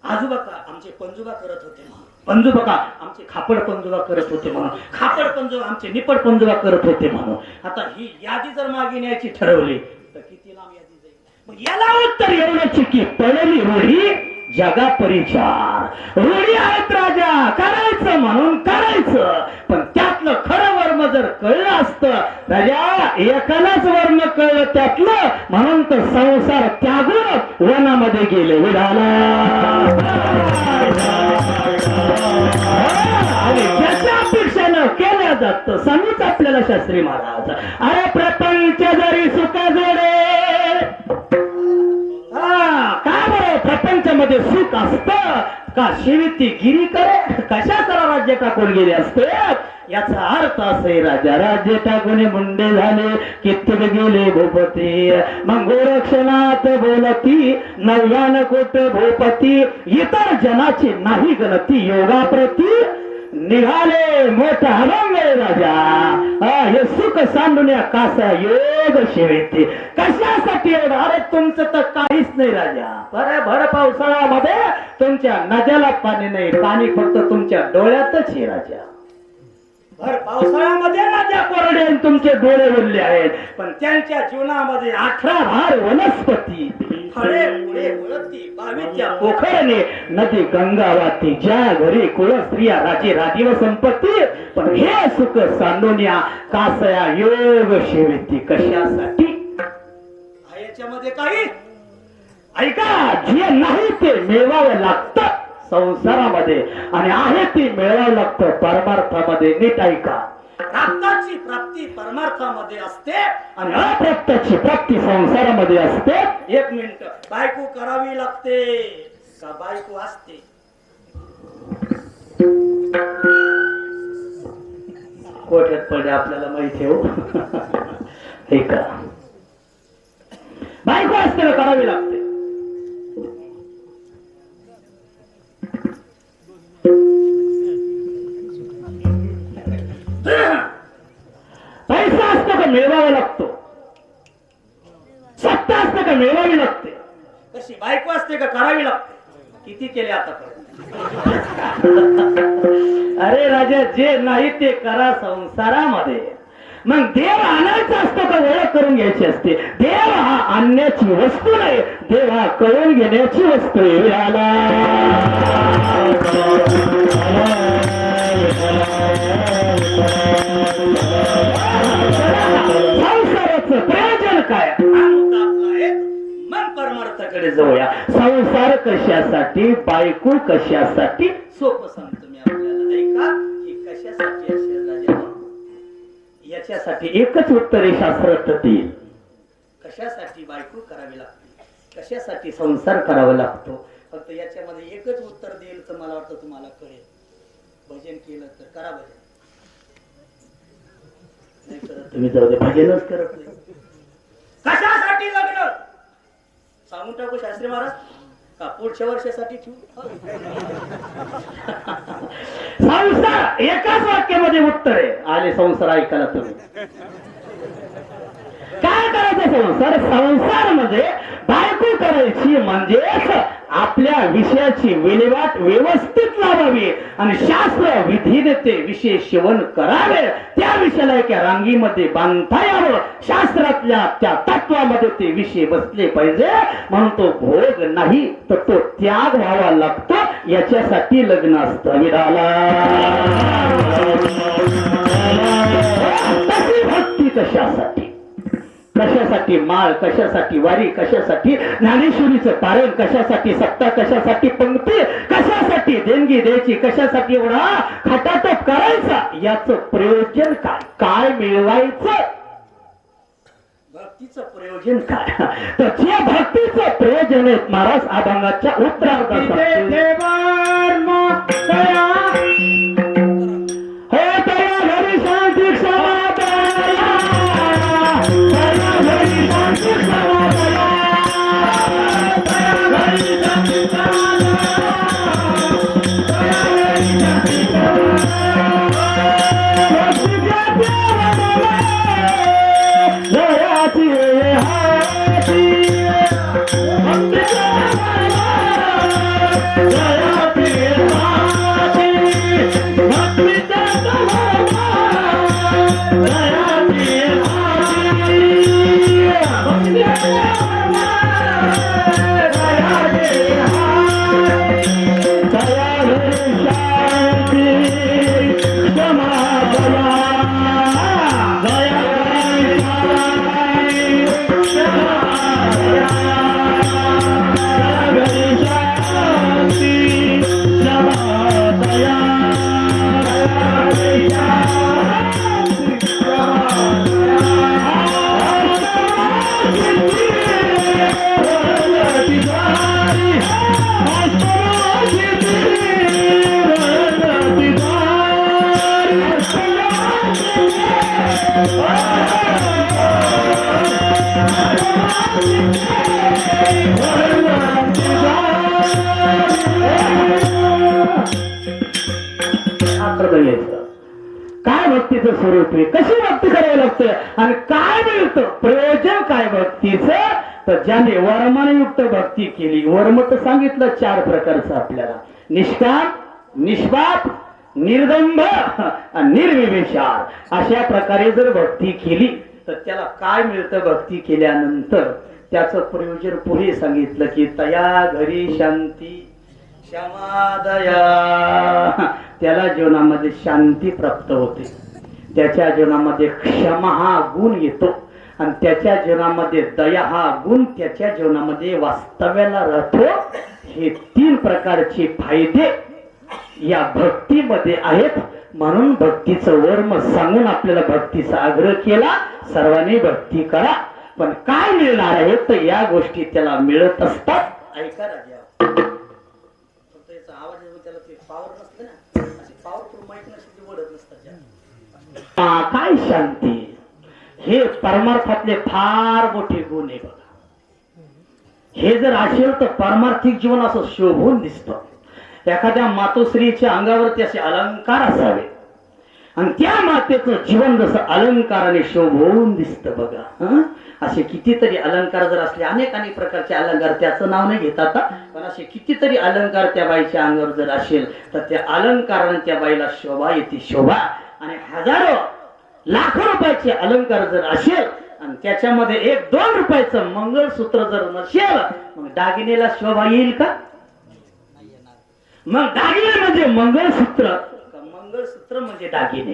आजोबा का, आमचे पंजोबा करत होते म्हणून. पंजोबा का, आमचे खापड पंजोबा करत होते म्हणून. खापड पंजोबा, आमचे निपड पंजोबा करत होते म्हणून. आता ही यादी जर मागे न्यायची ठरवली तर किती लांब यादी जाईल. मग याला उत्तर एवढंच की पडली रूढी जगा परिचार. रूढी आहेत राजा, करायचं म्हणून करायचं, पण त्यातलं खरं वर्म जर कळलं असतं राजा, एकालाच वर्म कळलं त्यातलं, म्हणून तर संसार त्यागून वनामध्ये गेले. विधाला ज्याच्या अपेक्षानं केल्या जात सांगूच आपल्याला शास्त्री महाराज. अरे प्रपंच जरी सुख जोडे, काय बरं प्रपंचामध्ये सुख असत का, शिविती गिरी करे, कशाला राज्य टाकून गेले असते. याचा अर्थ असे राजा, राज्य टाकून मुंडे झाले, कित्येक गेले भूपती, मग गोरक्षणात बोलती, नव्यान कोट भूपती, इतर जनाची नाही गणती, योगाप्रती निघाले मोठा हरंग राजा. हे सुख सांडून कासा योग शेवते. कशासाठी एवढं, अरे तुमचं तर काहीच नाही राजा. बरं भर पावसाळ्यामध्ये तुमच्या नद्याला पाणी नाही, पाणी फक्त तुमच्या डोळ्यातच आहे राजा. भर पावसाळ्यामध्ये नद्या कोरडे तुमचे डोळे ओरले आहेत, पण त्यांच्या जीवनामध्ये 18 भार वनस्पती. हळे पुढे वळती बावीच्या पोखरणे नदी गंगा वाहती ज्या घरी कुळ स्त्रिया राजे राजीव संपत्ती पण हे सुख सांडोन्या कासया योग शेविती कशासाठी याच्यामध्ये काही ऐका जे नाही ते मिळवावं लागतं संसारामध्ये आणि आहे ते मिळवावं लागतं परमार्थामध्ये नीट ऐका प्राप्ताची प्राप्ती परमार्थामध्ये असते आणि अप्राप्ताची प्राप्ती संसारामध्ये असते एक मिनिट बायको करावी लागते का बायको असते कोठ्यात पडले आपल्याला माहिती हो ऐका बायको असते का करावी लागते पैसा असतो का मिळवावा लागतो सत्ता असते का मिळवावी लागते कशी बायको असते का करावी लागते किती केले आतापर्यंत अरे राजा जे नाही ते करा संसारामध्ये मग देव आणायचा असतो का ओळख करून घ्यायची असते देव हा आणण्याची वस्तू नाही देव हा करून घेण्याची वस्तू आहे संसाराचं प्रयोजन काय मन परमार्थाकडे जाऊया संसार कशासाठी बायको कशासाठी सोपं सांगतो मी आपल्याला ऐका ही कशासाठी असेल राजा याच्यासाठी एकच उत्तर आहे शास्त्रात देईल कशासाठी बायको करावी लागते कशासाठी संसार करावा लागतो फक्त याच्यामध्ये एकच उत्तर देईल तर मला वाटतं तुम्हाला कळेल भजन केलं तर करा भजन नाही करत तुम्ही जाऊ दे भजनच करत नाही कशासाठी लग्न सांगून टाकू शास्त्री महाराज का पुढच्या वर्षासाठी संसार एकाच वाक्यामध्ये उत्तर आहे आले संसार ऐकायला तुम्ही काय करायचं संसार संसारामध्ये बायको करायची म्हणजेच आपल्या विषयाची विल्हेवाट व्यवस्थित लावावी आणि शास्त्र विधीने ते विषय सेवन करावे त्या विषयाला एका रांगीमध्ये बांधता यावं शास्त्रातल्या त्या तत्वामध्ये ते विषय बसले पाहिजे म्हणून तो भोग नाही तर तो त्याग व्हावा लागतो याच्यासाठी लग्न असतं विडाला भक्ती कशासाठी कशासाठी माळ कशासाठी वारी कशासाठी ज्ञानेश्वरीचं पारण कशासाठी सत्ता कशासाठी पंक्ती कशासाठी देणगी द्यायची कशासाठी एवढा खटाटप करायचा याचं प्रयोजन काय काय मिळवायचं भक्तीचं प्रयोजन काय तर जे भक्तीचं प्रयोजन आहे महाराज अभंगाच्या उत्तरार्धात काय भक्तीचं स्वरूप आहे कशी भक्ती करावी लागते आणि काय मिळतं प्रयोजन काय भक्तीचं तर ज्याने वर्मानयुक्त भक्ती केली वर्म तर सांगितलं 4 प्रकारचं आपल्याला निष्काम निष्पाप निर्दंभ निर्विवेशार अशा प्रकारे जर भक्ती केली तर त्याला काय मिळतं भक्ती केल्यानंतर त्याचं प्रयोजन पुढे सांगितलं की तया घरी शांती क्षमा दया, त्याला जीवनामध्ये शांती प्राप्त होते, त्याच्या जीवनामध्ये क्षमा हा गुण येतो आणि त्याच्या जीवनामध्ये दया हा गुण त्याच्या जीवनामध्ये वास्तव्याला राहतो. हे 3 प्रकारचे फायदे या भक्तीमध्ये आहेत. म्हणून भक्तीचं वर्म सांगून आपल्याला भक्तीचा आग्रह केला. सर्वांनी भक्ती करा. पण काय मिळणार आहे तर या गोष्टी त्याला मिळत असतात. ऐका राजा, फक्त याचा आवाज येऊन त्याला ते पावर नसतं ना, अशी पॉवरफुल माईक नसते ती ओढत नसतात. काय शांती, हे परमार्थातले फार मोठे गुण आहे बघा. हे जर असेल तर परमार्थिक जीवन असं शोभून दिसतं. एखाद्या मातोश्रीच्या अंगावरती असे अलंकार असावे आणि त्या मातेचं जीवन जसं अलंकाराने शोभून दिसतं बघा. असे कितीतरी अलंकार जर असले, अनेक प्रकारचे अलंकार, त्याचं नाव नाही घेत आता, पण असे कितीतरी अलंकार त्या बाईच्या अंगावर जर असेल तर त्या अलंकाराने त्या बाईला शोभा येते, शोभा. आणि हजारो लाखो रुपयाचे अलंकार जर असेल आणि त्याच्यामध्ये 1-2 रुपयाचं मंगळसूत्र जर नसेल, मग दागिनेला शोभा येईल का? मग दागिने म्हणजे मंगळसूत्र, मंगळसूत्र म्हणजे दागिने,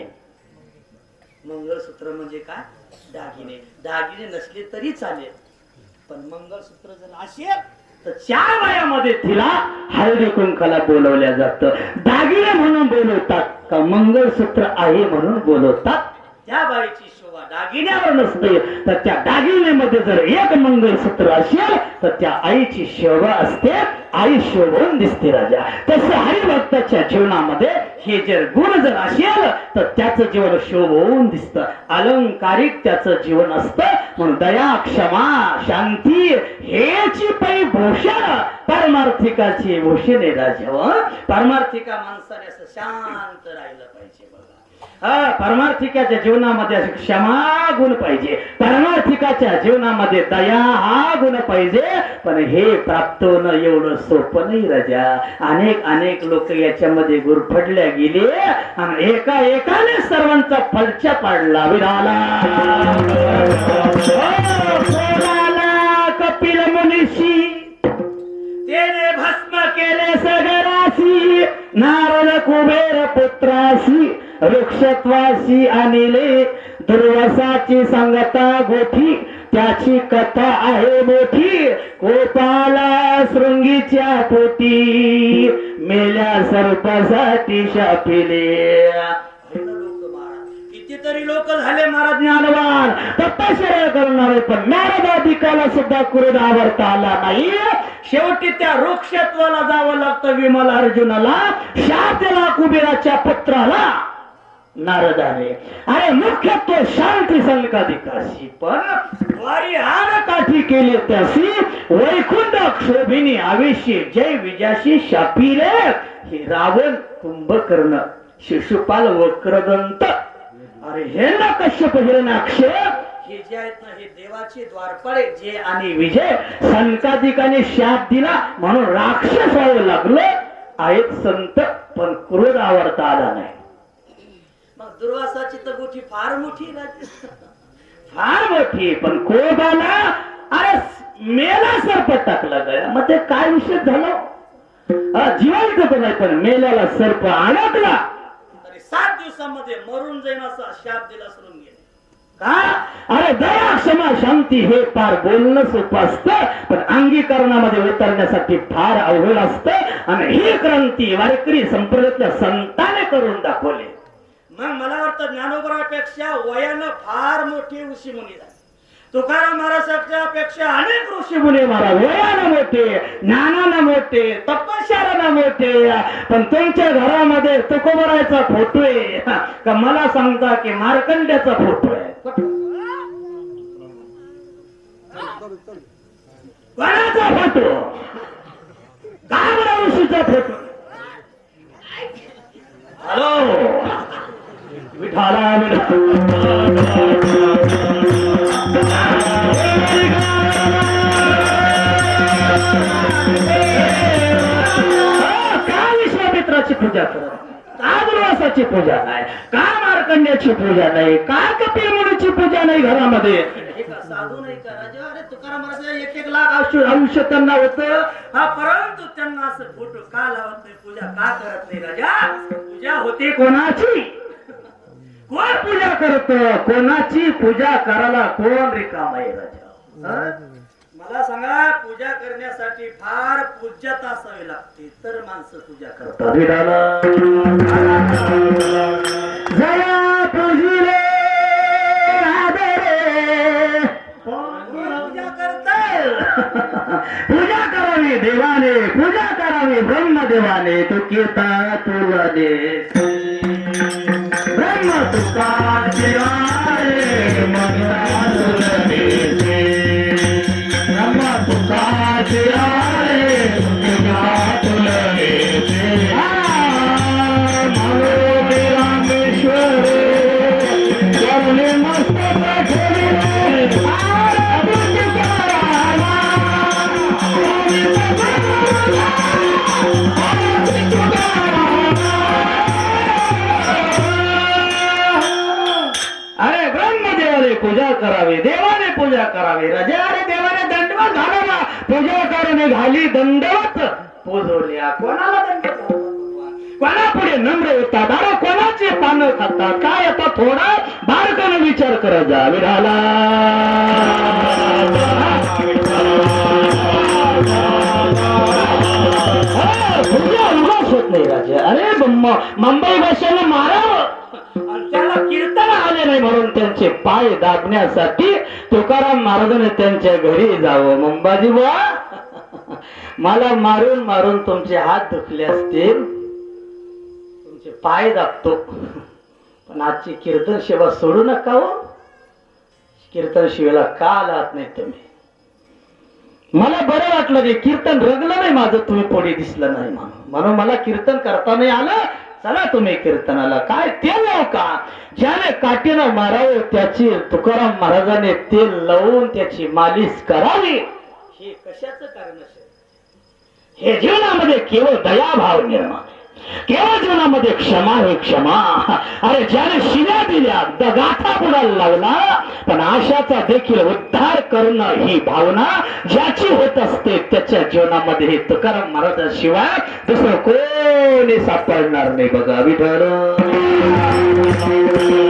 मंगळसूत्र म्हणजे काय? दागिने. दागिने नसले तरी चालेल, पण मंगळसूत्र जर असेल तर 4 वयामध्ये तिला हळदी कुंकाला बोलवल्या जातं. दागिने म्हणून बोलवतात का मंगळसूत्र आहे म्हणून बोलवतात? त्या बाईची शोभा दागिन्यावर नसते, तर त्या दागिन्यामध्ये जर एक मंगळसूत्र असेल तर त्या आईची शोभा असते, आई शोभून दिसते राजा. तसं हरिभक्ताच्या जीवनामध्ये हे जर गुण जर असेल तर त्याचं जीवन शोभून दिसतं, अलंकारिक त्याचं जीवन असतं. म्हणून दया, क्षमा, शांती हेची पै भूषण परमार्थिकाची भूषण आहे राजा. परमार्थिका माणसाने असं शांत राहिलं पाहिजे बघा. परमार्थिकाच्या जीवनामध्ये असे क्षमा गुण पाहिजे, परमार्थिकाच्या जीवनामध्ये दया हा गुण पाहिजे. पण हे प्राप्त होणं एवढं सोपं नाही राजा. अनेक लोक याच्यामध्ये गुरफडल्या गेले आणि एकाने सर्वांचा फलच्या पाडला. विराला कपिल मुनीशी तेने भस्म केले सगराशी, नारद कुबेर पुत्राशी वृक्षत्वाशी आणले दुर्वासाची संगता गोठी, त्याची कथा आहे मोठी. गोपाला शृंगीच्या पोटी मेल्या सर्पासाठी शापिले. कितीतरी लोक झाले महाराज ज्ञानवान, तपश्चर्या करणारे, पण नारदाधिकाला सुद्धा क्रोध आवरता आला नाही. शेवटी त्या वृक्षत्वाला जावं लागतं विमल अर्जुनाला, शातेला कुबेराच्या पुत्राला नारदाने. अरे मुख्यत्व शांती संकाधिकाशी, पण वारी हार काठी केले त्याशी, वैकुंठ क्षोभिनी आवेशी, जय विजाशी शापिले. हे रावण, कुंभकर्ण, शिशुपाल, वक्रदंत, अरे हे ना कश्यप, हिरण्याक्ष, हे जे आहेत ना हे देवाचे द्वारपाळे, जे आणि विजय. संकाधिकाने शाप दिला म्हणून राक्षस व्हावं लागलं. आहेत संत पण क्रोध आवरता आला नाही. मग दुर्वासाची तर गोठी फार मोठी फार मोठी, पण क्रोधाला अरे मेला सर्प टाकला गया. मग ते काय विषय झालं? जिवंत तर नाही पण मेल्याला सर्प अडकला. 7 दिवसामध्ये मरून जाईन असा शाप दिला सोडून गेले का? अरे दया, क्षमा, शांती हे फार बोलणं सोपं असतं, पण अंगीकरणामध्ये उतरण्यासाठी फार अवघड असतं. आणि ही क्रांती वारकरी संप्रदायातल्या संतांनी करून दाखवली. मग मला वाटतं ज्ञानोबरापेक्षा वयानं फार मोठे ऋषी मुनी झाले. तुकाराम महाराजांच्या पेक्षा अनेक ऋषी मुनी महाराज वयानं मोठे, ज्ञानानं मोठे, तपश्चर्यानं मोठे. पण तुमच्या घरामध्ये तुकोबरायचा फोटो आहे का मला सांगता की मार्कंड्याचा फोटो आहे? कोणाचा फोटो? का ऋषीचा फोटो? हॅलो विठाला का विश्वामित्राची पूजा करत, का दुर्वासाची पूजा नाही, का मार्कंड्याची पूजा नाही, का कपिल मुनीची पूजा नाही घरामध्ये? का साधू नाही का राजा? अरे तुकाराम महाराज 1-1 लाख आयुष्य त्यांना होतं, हा परंतु त्यांना असं फोटो का लावत नाही, पूजा का करत नाही राजा? पूजा होते कोणाची? कोण पूजा करत? कोणाची पूजा करायला कोण रिकाम आहे राजा? मला सांगा, पूजा करण्यासाठी फार पूज्यता असावी लागते तर माणसं पूजा करतात. जया पूजिले आदरे पूजा करतात. पूजा करावी देवाने, पूजा करावी ब्रह्मदेवाने, तू कीर्ता तुला दे ब्रह्म तुका चिरारे मंगला तुला दे ब्रह्म तुका चिरारे मंगला तुला दे मारो रामेश्वर करणे मस्तक ठेवले अरे ब्रह्मदेवाने पूजा करावी, देवाने पूजा करावी राजा. अरे देवाने दंडवत घालावा, पूजा करणे घाली दंडवत पूजवल्या. कोणाला दंडवत कोणा पुढे नम्र होतात? अरे कोणाचे पानं खातात? काय आता थोडा बारकाने विचार करत जा. विठाला पूजा उगाच होत नाही राजा. अरे मुंबई भाषेला मारावं, त्याला कीर्तन आले नाही म्हणून त्यांचे पाय दाबण्यासाठी तुकाराम महाराजांनी त्यांच्या घरी जावं. मुंबाजी बुवा, मला मारून मारून तुमचे हात दुखले असतील, तुमचे पाय दाबतो, पण आजची कीर्तन सेवा सोडू नका हो. कीर्तन सेवेला का आलात नाही तुम्ही? मला बरं वाटलं नाही, कीर्तन रगलं नाही माझं, तुम्ही पुढे दिसलं नाही म्हणून मला कीर्तन करता नाही आलं. चला तुम्ही कीर्तनाला. काय तेल लाव का? ज्याने काठीनं मारावं त्याची तुकाराम महाराजांनी तेल लावून त्याची मालिश करावी. हे कशाचं कारण असेल? हे जीवनामध्ये केवळ दयाभाव निर्माण, केवळ जीवनामध्ये क्षमा हे क्षमा. अरे ज्याने शिव्या दिल्या, दगाथा बुडायला लागला, पण आशाचा देखील उद्धार करणं ही भावना ज्याची होत असते त्याच्या जीवनामध्ये हे तुकाराम महाराजांशिवाय दुसरं कोणी सापडणार नाही. बघा विठ्ठल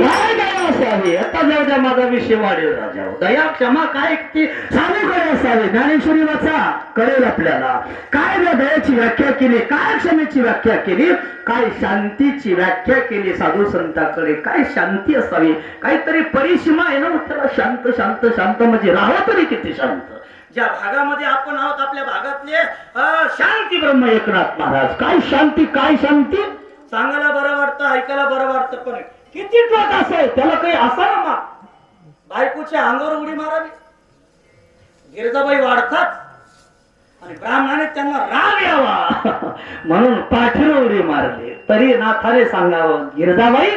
काय दया असावी. आता जाऊ द्या, माझा विषय वाढेल राजा. दया क्षमा काय ती साधूकडे असावी. ज्ञानेश्वरी वाचा, कळेल आपल्याला काय दयाची व्याख्या केली, काय क्षमेची व्याख्या केली, काय शांतीची व्याख्या केली. साधू संतांकडे काय शांती असावी, काहीतरी परिसीमा आहे ना. त्याला शांत शांत शांत म्हणजे राहावं तरी किती शांत. ज्या भागामध्ये आपण आहोत, आपल्या भागातले शांती ब्रह्म एकनाथ महाराज. काय शांती, काय शांती सांगायला बरं वाटतं, ऐकायला बरं वाटतं, पण किती टोक असेल त्याला काही असा ना मा. बायकोच्या अंगावर उडी मारावी, गिरजाबाई वाढतात आणि ब्राह्मणाने त्यांना राग यावा म्हणून पाठीवर उडी मारली. तरी नाथाने सांगावं, गिरजाबाई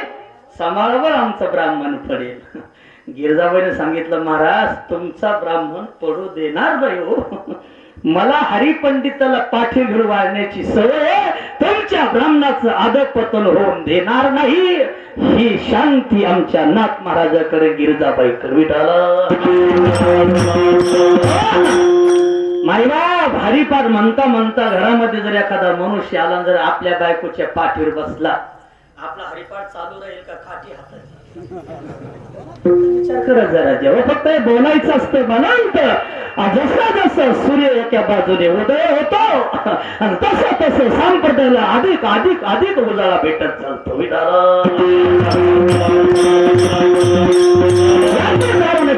सांभाळावर आमचं ब्राह्मण पडेल. गिरजाबाईने सांगितलं, महाराज तुमचा ब्राह्मण पडू देणार नाही हो. मला हरिपंडिताला पाठी घेऊन वाढण्याची सवय, तुमच्या ब्राह्मणाचं अधपतन होऊन देणार नाही. ही शांती आमच्या नाथ महाराजाकडे गिरजाबाईकडे. विठाला मायबा हरिपाठ म्हणता म्हणता घरामध्ये जर एखादा मनुष्य आला, जर आपल्या बायकोच्या पाठीवर बसला, आपला हरिपाठ चालू राहील का खाटी हाताची? विचार करा जरा. जेव्हा फक्त बोलायचं असतं म्हणून जसं जसं सूर्य एका बाजूने उदय होतो आणि तसं तसं संप्रदायाला अधिक अधिक अधिक उजाळा भेटत चालतो.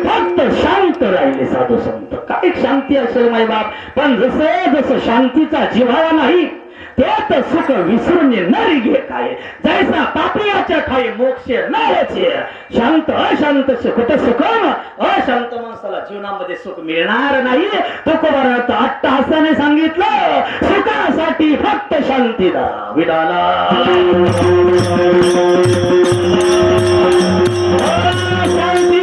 फक्त शांत राहिले साधू संत. काय शांती असेल माय बाप, पण जसं जसं शांतीचा जिव्हाळा नाही त्यात सुख विसरून नरी घे काय. जैसा पापियाच्या खाई मोक्ष नाहीचे. शांत अशांत सुख अशांत माणसाला जीवनामध्ये सुख मिळणार नाही. तुकोबारात अट्टहासाने सांगितलं, सुखासाठी फक्त शांती दा. विडाला शांती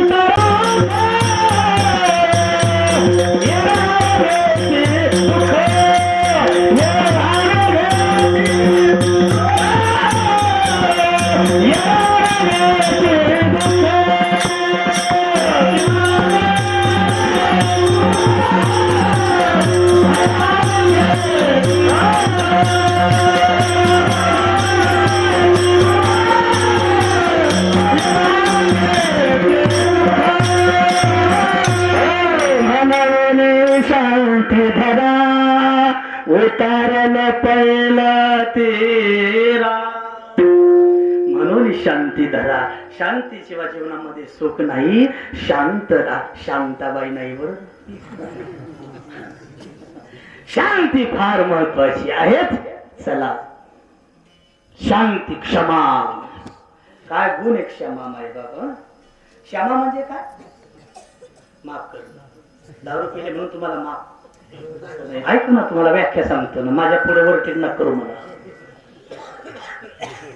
उतारल पहिला तेरा. म्हणून शांती धरा. शांतीशिवाय जीवनामध्ये सुख नाही. शांत राहा. शांताबाई नाही बरोबर. शांती फार महत्वाची आहे. चला शांती क्षमा. काय गुण आहे क्षमा माय बाबा. क्षमा म्हणजे काय. माफ करणं. दारू पिले म्हणून तुम्हाला माफ. ऐक ना तुम्हाला व्याख्या सांगतो ना. माझ्या पुढे वरती न करू मला.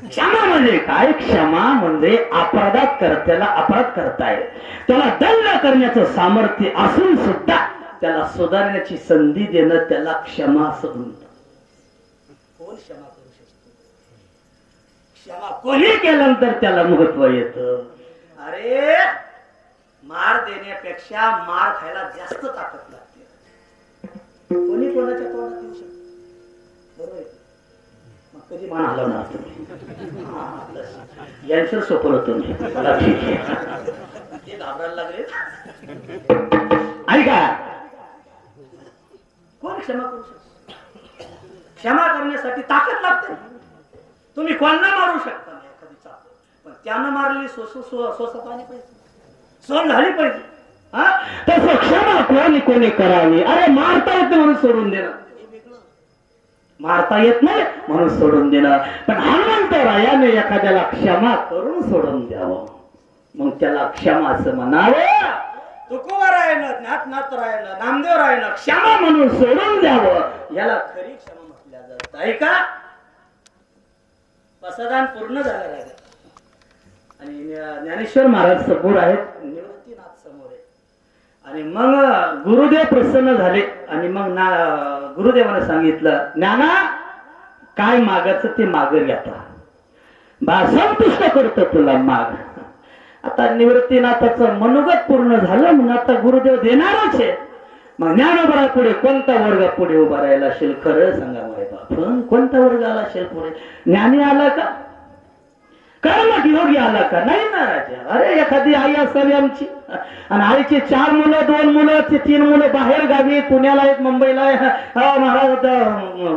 क्षमा म्हणजे काय. क्षमा म्हणजे अपराधात त्याला अपराध करताय. त्याला दंड करण्याचं सामर्थ्य असून सुद्धा त्याला सुधारण्याची संधी देणं त्याला क्षमा असं म्हणतात. कोण क्षमा करू शकतो. क्षमा कोणी केल्यानंतर त्याला महत्व येतं. अरे मार देण्यापेक्षा मार खायला जास्त ताकद लागते. कोणी कोणाच्या तोंडात येऊ शकतो. बरोबर आहे. मग कधी मान हलवणार तुम्ही. यांचं सोपं होतं मी. मला ठीक आहे. ते घाबरायला लागले. ऐका कोण क्षमा करू शकतो. क्षमा करण्यासाठी ताकद लागते. तुम्ही कोणाला मारू शकता नाही एखादीचा. पण त्यानं मारली सोसपाने पाहिजे. सहन झाली पाहिजे. तसं क्षमा कोणी करावी. अरे मारता येत नाही म्हणून सोडून देणं. मारता येत नाही म्हणून सोडून देणं. पण हनुमंतरायाने एखाद्याला क्षमा करून सोडून द्यावं. मग त्याला क्षमा असं म्हणावं. तुकोबा राहिलं, ज्ञातनाथ राहिलं, नामदेव राहिलं, क्षमा म्हणून सोडून द्यावं. याला खरी क्षमा म्हटल्या जात. ऐका पसादान पूर्ण झालं राहिलं. आणि ज्ञानेश्वर महाराज समोर आहेत. निवृत्तीनाथ समोर आहे. आणि मग गुरुदेव प्रसन्न झाले. आणि मग गुरुदेवाने सांगितलं ज्ञाना काय मागायचं ते माग घेता. बा संतुष्ट करतो तुला माग. आता निवृत्तीनाथाचं मनोगत पूर्ण झालं. मग आता गुरुदेव देणारच आहे. मग ज्ञानोबा पुढे कोणता वर्ग पुढे उभा राहिला असेल. खरं सांगा माय बाप. कोणता वर्ग आला असेल पुढे. ज्ञानी आला का. कर्मठ योगी आला का. नाही ना राजा. अरे एखादी आई असावी आमची. आणि आईची 4 मुलं 2 मुलं 3 मुलं बाहेर गावी. पुण्याला आहेत, मुंबईला आहे, महाराज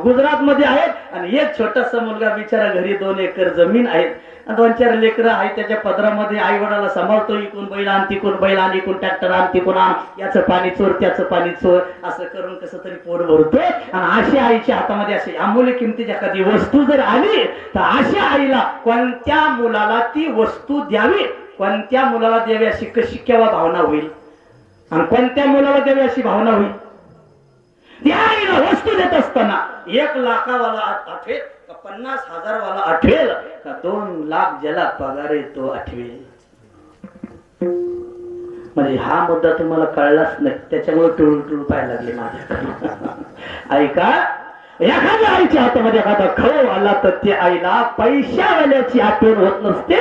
गुजरात मध्ये आहेत. आणि एक छोटासा मुलगा बिचारा घरी 2 एकर जमीन आहेत. 2-4 लेकरं आहेत त्याच्या पदरामध्ये. आई वडिलाला सांभाळतो. इकून बैल आण, तिकून बैल आण, इकून ट्रॅक्टर आण, तिकून आण. याचं पाणी चोर, त्याचं पाणी चोर. असं करून कसं तरी पोट भरतोय. आणि अशा आईच्या हातामध्ये अशी अमूल्य किमतीची एखादी वस्तू जर आली तर अशा आईला कोणत्या मुलाला ती वस्तू द्यावी, कोणत्या मुलाला द्यावी अशी कशी केव्हा भावना होईल. आणि कोणत्या मुलाला द्यावी अशी भावना होईल. त्या आईला वस्तू देत असताना 1 लाखावाला आठवेल का 50,000 वाला आठवेल का 2 लाख ज्याला पगार येतो आठवेल. म्हणजे हा मुद्दा तुम्हाला कळलाच नाही. त्याच्यामुळे टुळटुळ पाहायला लागले माझ्याकडे. ऐका एखाद्या आईच्या हातामध्ये एखादा खव आला तर त्या आईला पैशावाल्याची आठवण होत नसते.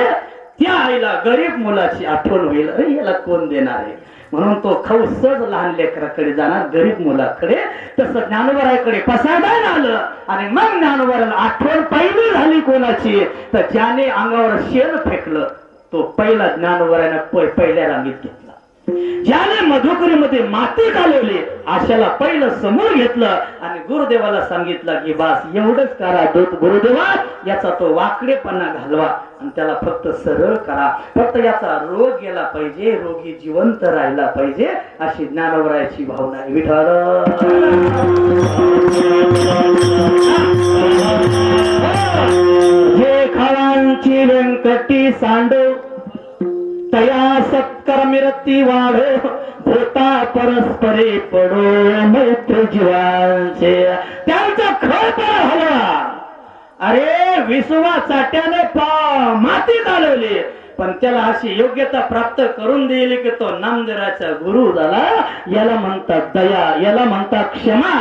त्या आईला गरीब मुलाची आठवण होईल. अरे याला कोण देणार आहे. म्हणून तो खव सहज लहान लेकराकडे जाणार, गरीब मुलाकडे. तसं ज्ञानोबाराकडे पसायदान आलं. आणि मग ज्ञानोबाराला आठवण पहिली झाली कोणाची तर ज्याने अंगावर शेण फेकलं तो पहिला ज्ञानोबाराने पहिल्या रांगेत घेतला. ज्याने मधुकरीमध्ये माती घालवली अशाला पहिलं समोर घेतलं. आणि गुरुदेवाला सांगितलं की बास एवढंच करा गुरुदेवा. याचा तो वाकडेपणा घालवा आणि त्याला फक्त सरळ करा. फक्त याचा रोग गेला पाहिजे, रोगी जिवंत राहिला पाहिजे अशी ज्ञानोबरायाची भावना आहे. विठ्ठल जे खळांची व्यंकटी सांडो तया सत्कर्मिरती वाढो. भोता परस्परे पडो मैत्र जीवांचे. त्यांचा खळ हवा. अरे विसवा चाट्याने माती घालवली पण त्याला अशी योग्यता प्राप्त करून दिली की तो नामदेवाचा गुरु झाला. याला म्हणतात दया, याला म्हणतात क्षमा.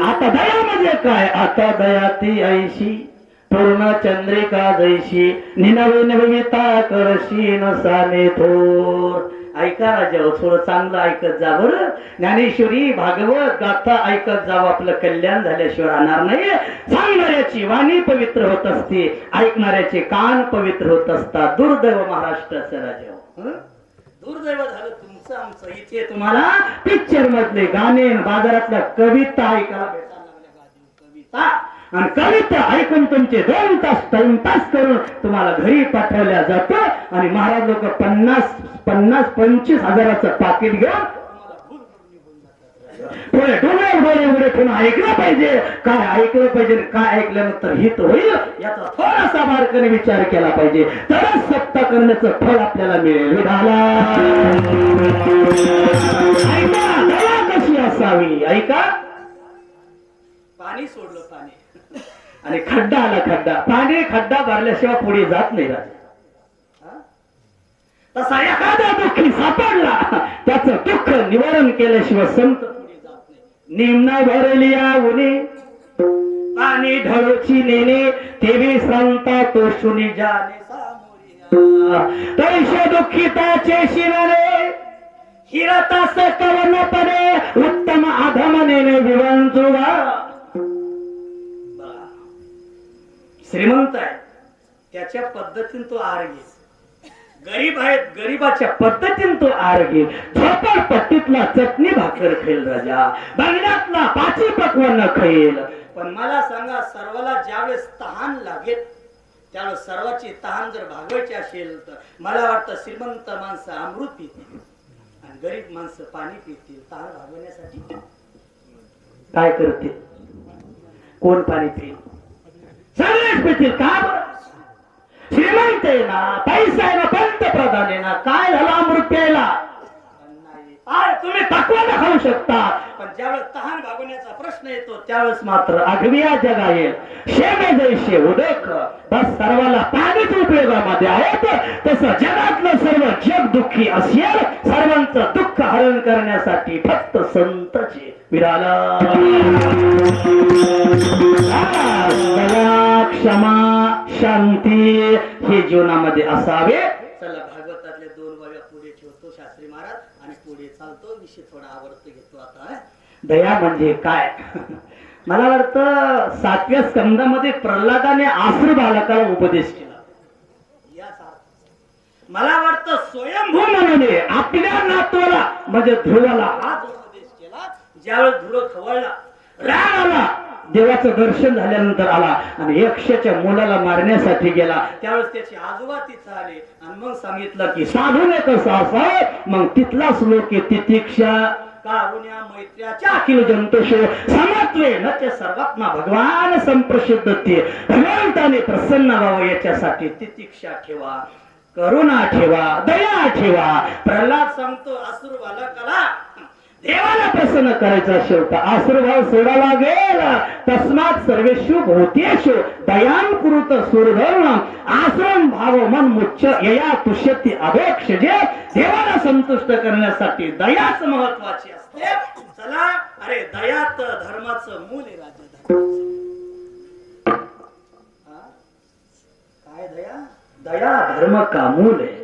आता दया म्हणजे काय. आता दया ती ऐशी पूर्ण चंद्रिका जैशी निनवे नविता करशी नसाने थोर. ऐका राजा थोडं चांगलं ऐकत जा बरं. ज्ञानेश्वरी भागवत गाथा ऐकत जावं. आपलं कल्याण झाल्याशिवाय राहणार नाही. सांगणाऱ्याची वाणी पवित्र होत असते, ऐकणाऱ्याचे कान पवित्र होत असतात. दुर्दैव महाराष्ट्राचं राजा. दुर्दैव झालं तुमचं. आमचं इथे तुम्हाला पिक्चर मधले गाणे आणि बाजारातल्या कविता ऐकायला भेटायला लागल्या. कविता आणि कविता ऐकून तुमचे 2 तास टाइमपास करून तुम्हाला घरी पाठवल्या जातं आणि महाराज लोक 50-25 हजाराचं पाकिट घेऊन पुढे डोळे उघडे ठेवून ऐकलं पाहिजे. काय ऐकलं पाहिजे, काय ऐकल्यानंतर हित होईल याचा थोडासा बारकाने विचार केला पाहिजे, तरच सप्ताह करण्याचं फळ आपल्याला मिळेल. ऐका, दया कशी असावी ऐका. पाणी सोडलं, पाणी आणि खड्डा आला, खड्डा. पाणी खड्डा भरल्याशिवाय पुढे जात नाही राजा. तसा एखादा दुःखी सापडला त्याचं दुःख निवारण केल्याशिवाय संत पुढे जात नाही. निम्ना भरलिया उनी पाणी ढळूची नेणे तेवी संता तो शुनी जाणे सामोरिया तैसे दुःखिताचे शिवरे हिरतास कवन पडे उत्तम आधम नेणे विवंचुवा. श्रीमंत आहे त्याच्या पद्धतीने तो आहार घे, गरीब आहेत गरीबाच्या पद्धतीने तो आहार घे. झोपडपट्टीतला चटणी भाकर खाईल राजा, बंगल्यातला पाची पक्वान्न खाईल. पण मला सांगा, सर्वाला ज्यावेळेस तहान लागेल त्यावेळेस सर्वाची तहान जर भागवायची असेल तर मला वाटतं श्रीमंत माणसं अमृत पितील आणि गरीब माणसं पाणी पितील. तहान भागवण्यासाठी काय करतील? कोण पाणी पिईल? सगळेच पितील. का बरं? श्रीमंत आहे ना, पैसा आहे ना, पंतप्रधान आहे ना, काय झालं अमृत प्यायला? तुम्ही पक्वानं खाऊ शकता, पण ज्यावेळेस तहान भागवण्याचा प्रश्न येतो त्यावेळेस मात्र अगविया जगा येईल. शेमे जैसे उदक, बस सर्वाला पाणीच उपयोगामध्ये आहेत. तसं जगातलं सर्व जग दुःखी असेल, सर्वांचं दुःख हरण करण्यासाठी फक्त संतचे विराला क्षमा शांती हे जीवनामध्ये असावे. चला भागवतातले 2 वाव्या पुढे ठेवतो शास्त्री महाराज आणि पुढे चालतो. विषय थोडा आवर्त घेतो आता. दया म्हणजे काय? मला वाटतं 7व्या स्कंदामध्ये प्रल्हादाने आसुर बालकाला उपदेश केला. मला वाटतं स्वयंभू म्हणून आपल्या नातवाला म्हणजे ध्रुवाला हाच उपदेश केला. ज्यावेळेस ध्रुव खवळला, राग आला, देवाचं दर्शन झाल्यानंतर आला आणि यक्षाच्या मुलाला मारण्यासाठी गेला, त्यावेळेस त्याचे आजोबा तिथं आले आणि मग सांगितलं की साधूने कसं असावं. मग तिथलाच लोक तितिक्षा कारुण्या मैत्र्याच्या अखिल जंतुषो समत्वे न ते सर्वात्मा भगवान संप्रसिद्ध ते भगवंताने प्रसन्न व्हावं याच्यासाठी तितिक्षा ठेवा, करुणा ठेवा, दया ठेवा. प्रल्हाद सांगतो असुर बालकाला देवाला प्रसन्न करायचा असेल तर आसुरभाव सोडा लागेल. तस्मात सर्वेषु भूतेषु दयां कुरुत सुरधर्म आसुरं भाव मन मुच्च यया तुष्यति अभेक्षजे. देवाला संतुष्ट करण्यासाठी दयाच महत्वाची असते. चला, अरे दयात धर्माचं मूल आहे राजा. काय दया? दया धर्म का मूल है.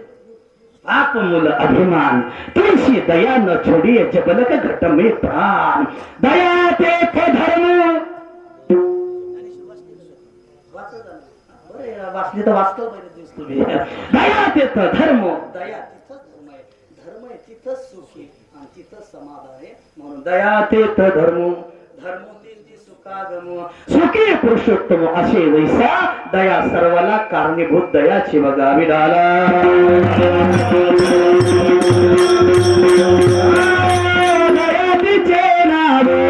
आप मूल अभिमान तुलसी दया न छोड़िए जबलक घट में प्राण. दया ते धर्म वाचली तर वाचतो तुम्ही. दया ते धर्म, दया तिथं धर्म आहे, धर्म आहे तिथं सुखी आणि तिथं समाधान आहे. म्हणून दया ते धर्म, धर्म सुखी पुरुषोत्तम असे वैसा दया सर्वाला कारणीभूत दयाची बघा विडाला. दयातीचे नावे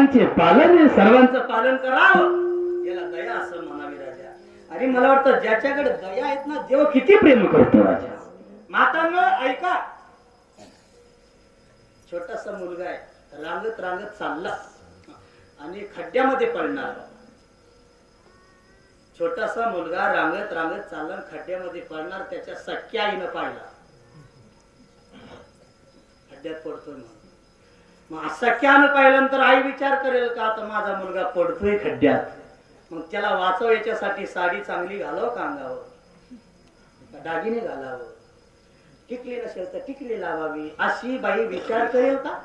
भूतांचे पालन सर्वांचं पालन करावं याला दया असं म्हणावी राजा. आणि मला वाटतं ज्याच्याकडे दया आहेत ना देव किती प्रेम करतो राजा. मातांनो ऐका, छोटासा मुलगा आहे रांगत रांगत चालला आणि खड्ड्यामध्ये पडणार. छोटासा मुलगा रांगत रांगत चालला खड्ड्यामध्ये पडणार. त्याच्या सख्या आईनं पाहिला खड्ड्यात पडतोय म्हणून. मग सख्यानं पाहिल्यानंतर आई विचार करेल का आता माझा मुलगा पडतोय खड्ड्यात, मग त्याला वाचव याच्यासाठी साडी चांगली घालावं का अंगावर, दागिने घालावं, टिकली नसेल तर टिकली लावावी अशी बाई विचार करेल का?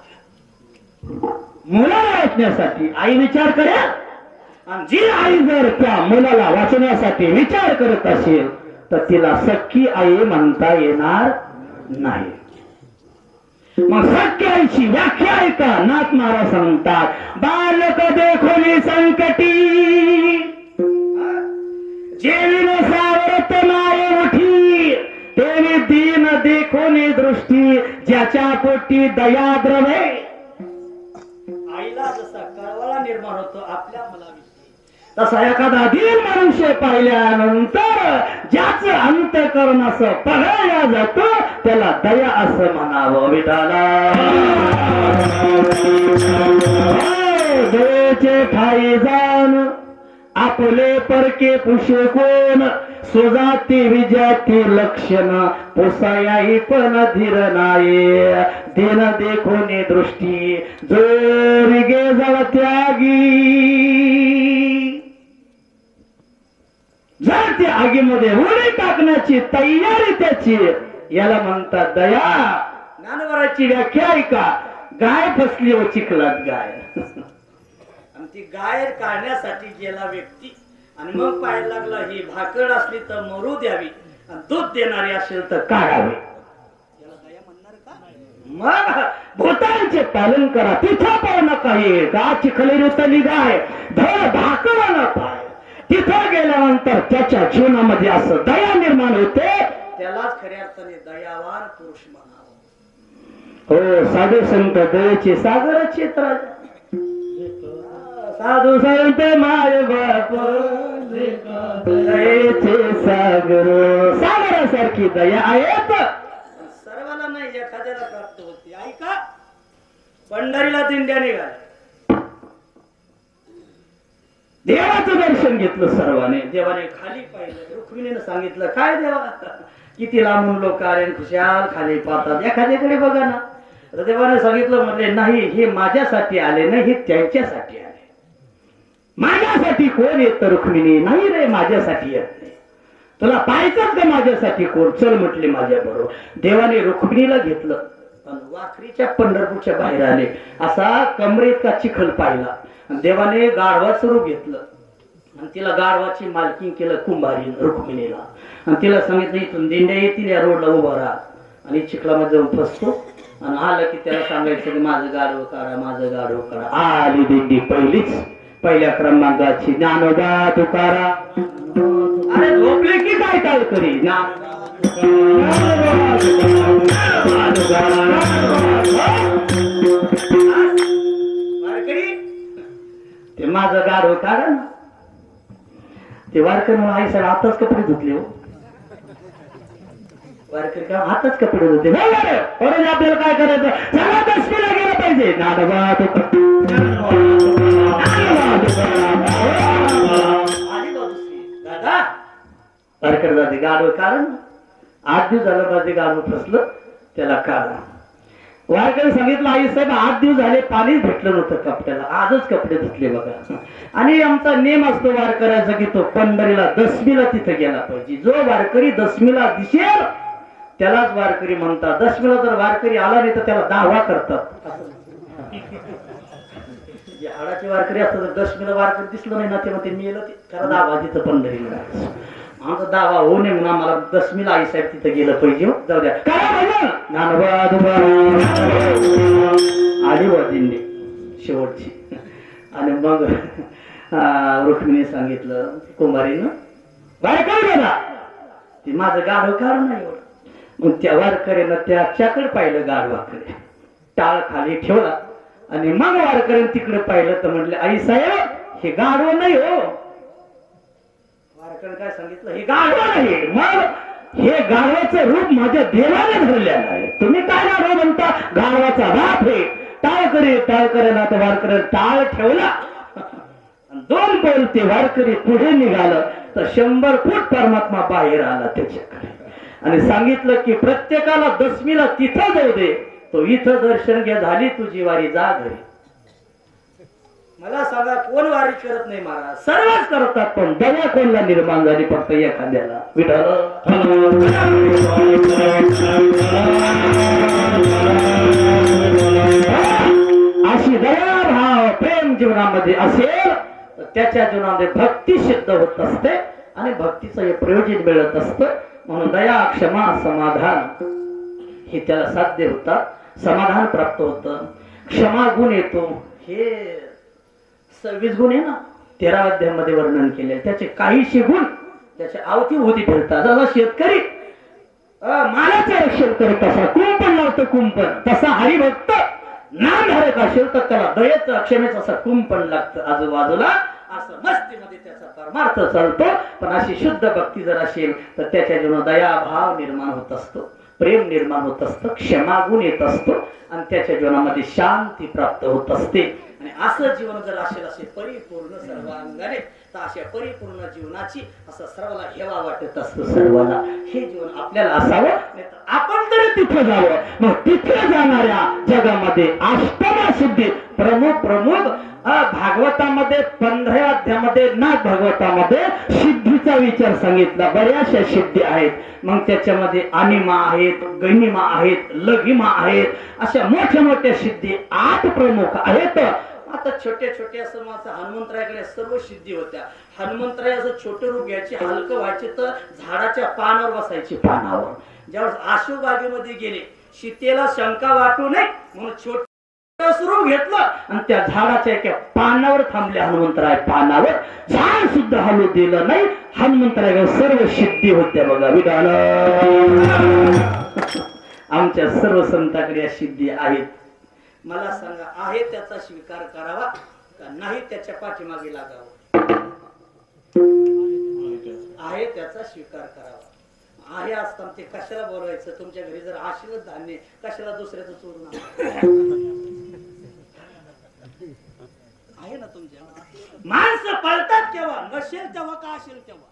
मुलाला वाचण्यासाठी आई विचार करेल. आणि जी आई जर त्या मुलाला वाचण्यासाठी विचार करत असेल तर तिला सख्खी आई म्हणता येणार नाही. मग सख्खी आईची व्याख्या आहे का? नाथ महाराज सांगतात बालक देखोनी संकटी जेवी सावरत माये उठी तेवी दीन देखोनी दृष्टी ज्याच्या पोटी दया द्रवे. आईला जसा कळवळा निर्माण होतो आपल्या मुलाविषयी तसा एखादा दीन मनुष्य पाहिल्यानंतर ज्याचं अंतःकरण असं पळल्या जातो त्याला दया असं म्हणावं. विठाला दयेचे ठाई जाण आपले परके पुषे कोण सुजाती विजाती लक्षण पोसायाही पण धीर नाये दिन देखोनी दृष्टी जोरिगे जळ त्यागी. जर त्या आगीमध्ये उडी टाकण्याची तयारी त्याची याला म्हणतात दया. ज्ञानवराची व्याख्या आहे का? गाय फसली व चिखलात गाय आणि ती गाय काढण्यासाठी गेला व्यक्ती आणि मग पाहायला लागला ही भाकड असली तर मरू द्यावी आणि दूध देणारी असेल तर काढावी. याला दया म्हणणार का? मग भूतांचे पालन करा. तिथं पाहू नका हे गा चिखली रुतली गाय धड भाकड न पाय. तिथं गेल्यानंतर त्याच्या जीवनामध्ये असं दया निर्माण होते त्यालाच खऱ्या अर्थाने दयावान पुरुष म्हणावं. हो साधू संत दयेचे सागर क्षेत्र साधू संत माय बाप दयेचे सागर सागरासारखी दया आहेत. सर्वांना नाही एखाद्याला प्राप्त होती. ऐका पंढरीला दिंड्या निघाल्या देवाचं दर्शन घेतलं सर्वांनी. देवाने खाली पाहिलं रुक्मिणीने सांगितलं काय देवा किती लांबून लोक आले खुशाल खाली पाहतात एखाद्याकडे बघा ना. तर देवाने सांगितलं म्हटले नाही हे माझ्यासाठी आले नाही हे त्यांच्यासाठी आले. माझ्यासाठी कोण येत रुक्मिणी? नाही रे माझ्यासाठी येत नाही. तुला पाहायचंच का माझ्यासाठी कोण? चल म्हटले माझ्या बरोबर. देवाने रुक्मिणीला घेतलं वाखरीच्या पंढरपूरच्या बाहेर आले. असा कमरेत का चिखल पाहिला. देवाने गाढवा स्वरूप घेतलं आणि तिला गाढवाची मालकी केलं कुंभारी रुक्मिणीला. आणि तिला सांगितलं इथून दिंड्या येतील या रोडला उभा राहा आणि चिखलामध्ये जाऊन फसतो आणि आलं की त्याला सांगायचं की माझं गाढव काढा माझं गाढव काढा. आली दिंडी पहिलीच पहिल्या क्रमांकाची ज्ञानोबा तुकारा. अरे झोपले की काय काय करी ते माझं गाढव काढा ना. ते वारकरी आई सर आताच कपडे धुतले. हो वारकरी का हातच कपडे धुतले. परत आपल्याला काय करायचं? सगळ्या दशमीला गेलं पाहिजे. दादा वारकरी दादी गाढव काढा ना. 8 दिवस झालं माझे गाढव फसलं त्याला काढा. वारकरी सांगितलं आई साहेब 8 दिवस झाले पाणीच भेटलं नव्हतं कपड्याला आजच कपडे धुतले बघा. आणि आमचा नेम असतो वारकऱ्याचा की तो पंढरीला दशमीला तिथे गेला पाहिजे. जो वारकरी दशमीला दिसेल त्यालाच वारकरी म्हणतात. दशमीला जर वारकरी आला नाही तर त्याला दावा करतात. हाडाचे वारकरी असतात दशमीला वारकरी दिसलं नाही ना तेव्हा ते मेलं त्याला दावा तिथं पंढरीला. आमचा दावा होऊ नये म्हणून आम्हाला दशमीला आई साहेब तिथे गेलं पाहिजे. जाऊ द्या काय आली वाजिंडी शेवटची. आणि मग रुक्मिणी सांगितलं कुंभारीनं वारकरी गेला ते माझं गाढव कारण नाही. मग त्या वारकरीनं त्याच्याकडे पाहिलं गाढवाकडे टाळ खाली ठेवला आणि मग वारकऱ्यांनी तिकडे पाहिलं तर म्हटले आई साहेब हे गाढव नाही हो. वारकऱ्यांनी काय सांगितलं हे गाढव नाही. मग हे गाढवाचं रूप माझ्या देवाने धरलेलं आहे. तुम्ही काय गाढव म्हणता? गाढवाचा बाप हे. टाळ करे ना तर वारकऱ्याने टाळ ठेवला. 2 बोल ते वारकरी पुढे निघालं तर 100 फूट परमात्मा बाहेर आला त्याच्याकडे आणि सांगितलं की प्रत्येकाला दशमीला तिथं जाऊ दे. तो इथं दर्शन घ्या, झाली तुझी वारी, जा घरी. मला सांगा कोण वारी करत नाही महाराज? सर्वच करतात, पण दया कोणला निर्माण झाली? फक्त एखाद्याला. विठ्ठल अशी दया भाव प्रेम जीवनामध्ये असेल तर त्याच्या जीवनामध्ये भक्ती सिद्ध होत असते आणि भक्तीचं हे प्रयोजन मिळत असतं. म्हणून दया क्षमा समाधान हे त्याला साध्य होतात. समाधान प्राप्त होतं. क्षमा गुण येतो. हे 26 गुण आहे ना 13व्या अध्यायामध्ये वर्णन केले. त्याचे काहीशे गुण त्याच्या अवतीभोवती फिरतात. जसा शेतकरी मालाचं रक्षण करत असा कुंपण लावतो, कुंपण तसा हरिभक्त नामधारक असेल तर त्याला दयेचं क्षमेचं असं कुंपण लागतं आजूबाजूला. असं मस्तीमध्ये त्याचा परमार्थ चालतो. पण अशी शुद्ध भक्ती जर असेल तर त्याच्या जीवनात दया भाव निर्माण होत असतो, प्रेम निर्माण होत असतं, क्षमागुण येत असतो आणि त्याच्या जीवनामध्ये शांती प्राप्त होत असते. आणि असं जीवन जर असेल परिपूर्ण सर्वांगाने तर अशा परिपूर्ण जीवनाची असं सर्वाला हेवा वाटत असतो. सर्वाला हे जीवन आपल्याला असावं, नाही तर आपण तरी तिथं जावं. मग तिथे जाणाऱ्या जगामध्ये अष्टमा सिद्धी प्रमुख भागवतामध्ये 15व्या अध्यायामध्ये नाथ भागवतामध्ये सिद्धीचा विचार सांगितला. बऱ्याचशा सिद्धी आहेत. मग त्याच्यामध्ये अनिमा आहेत, गहिमा आहेत, लघिमा आहेत. अशा मोठ्या मोठ्या सिद्धी 8 प्रमुख आहेत. आता छोट्या छोट्या असं माझं हनुमंतरायाकडे सर्व सिद्धी होत्या. हनुमंतराय असं छोटं रूप घ्यायचे, हलकं व्हायचे तर झाडाच्या पानावर बसायचे. पानावर ज्यावेळेस आशुबागेमध्ये गेले, सीतेला शंका वाटू नये म्हणून छोट स्वरूप घेतलं आणि त्या झाडाच्या एका पानावर थांबले. हनुमंतराय पानावर, झाड सुद्धा हलू दिलं नाही. हनुमंतराय सर्व सिद्धी होत्या. बघा विधान आमच्या सर्व संतांकडे या सिद्धी आहेत. मला सांगा आहे त्याचा स्वीकार करावा का नाही त्याच्या पाठीमागे लागावं? आहे त्याचा स्वीकार करावा. आहे असताना ते कशाला बोलवायचं? तुमच्या घरी जर असेलच धान्य कशाला दुसऱ्याचं चोरून आहे ना तुमच्या? माणसं पळतात केव्हा? नसेल तेव्हा का असेल तेव्हा.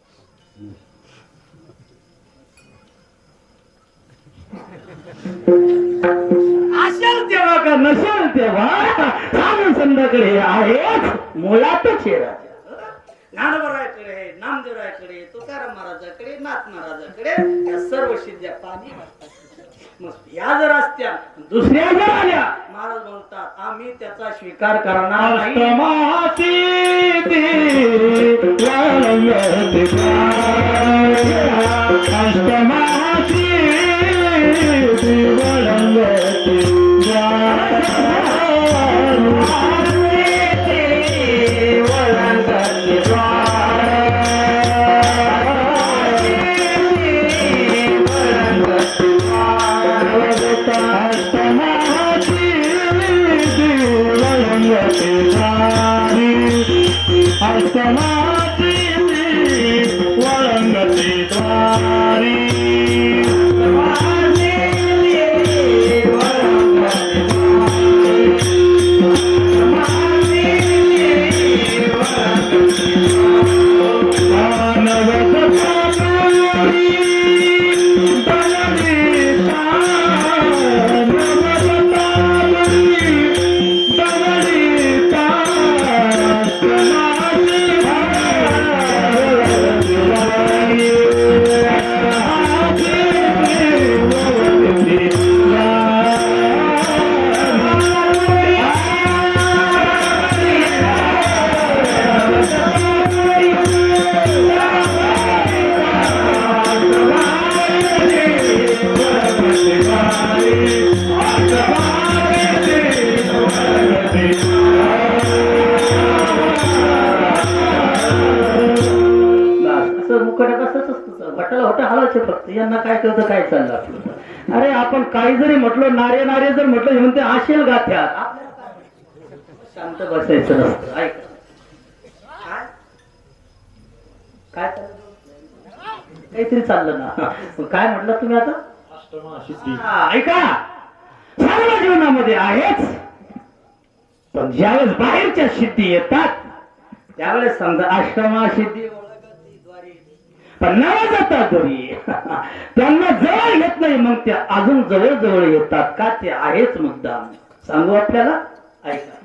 असेल तेव्हा का नसेल तेव्हा संध्याकडे आहेच. मुळातच हे राजा ज्ञानोबरायाकडे आहे, नामदेवरायाकडे, तुकाराम महाराजाकडे, नाथ महाराजाकडे या सर्व सिद्ध्या पाणी वाटतात. मग या जर असत्या दुसऱ्या जर आल्या महाराज म्हणतात आम्ही त्याचा स्वीकार करणार नाही. फक्त यांना काय कळतं काय चाललं आपलं. अरे आपण काही जरी म्हटलं नारे जर म्हटलं म्हणते असेल गाठ्यात शांत बसायचं नसतं. ऐका काय काय चाललं? काहीतरी चाललं ना. काय म्हटलं तुम्ही आता? ऐका, सर्व जीवनामध्ये आहेच, पण ज्यावेळेस बाहेरच्या सिद्धी येतात त्यावेळेस समजा अष्टमा सिद्धी पण नवा जातात घरी त्यांना जवळ येत नाही, मग ते अजून जवळ जवळ येतात का? ते आहेच मुद्दाम. सांगू आपल्याला? ऐका,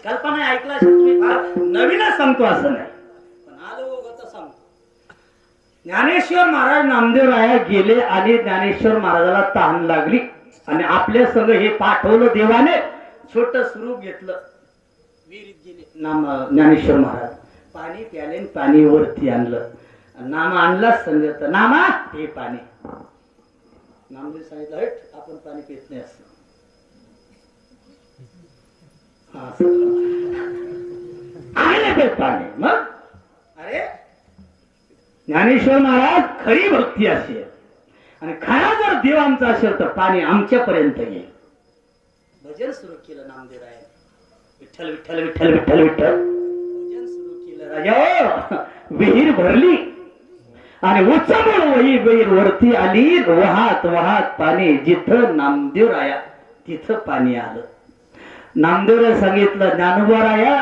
कल्पना ऐकला तुम्ही फार नवीनच सांगतो असं नाही, पण आलो तर सांगतो. ज्ञानेश्वर महाराज नामदेवराया गेले आणि ज्ञानेश्वर महाराजाला तहान लागली आणि आपल्या संग हे पाठवलं देवाने. छोट स्वरूप घेतलं, विहिरीत गेले ज्ञानेश्वर महाराज. पाणी प्याले, पाणी वरती आणलं. नामा आणला संग, नामा हे पाणी. नामदेव सांगितलं, हट, आपण पाणी पित नाही असं. पाणी मग अरे ज्ञानेश्वर महाराज खरी भक्ती असेल आणि खरा जर देव आमचा असेल तर पाणी आमच्यापर्यंत येईल. भजन सुरू केलं नामदेवराय. विठ्ठल विठ्ठल विठ्ठल विठ्ठल विठ्ठल भजन सुरू केलं. राजा विहीर भरली आणि उचमूळ विहीर वरती आली. वाहत वाहत पाणी जिथं नामदेवराया तिथं पाणी आलं. नामदेवराय सांगितलं, ज्ञानोबाराया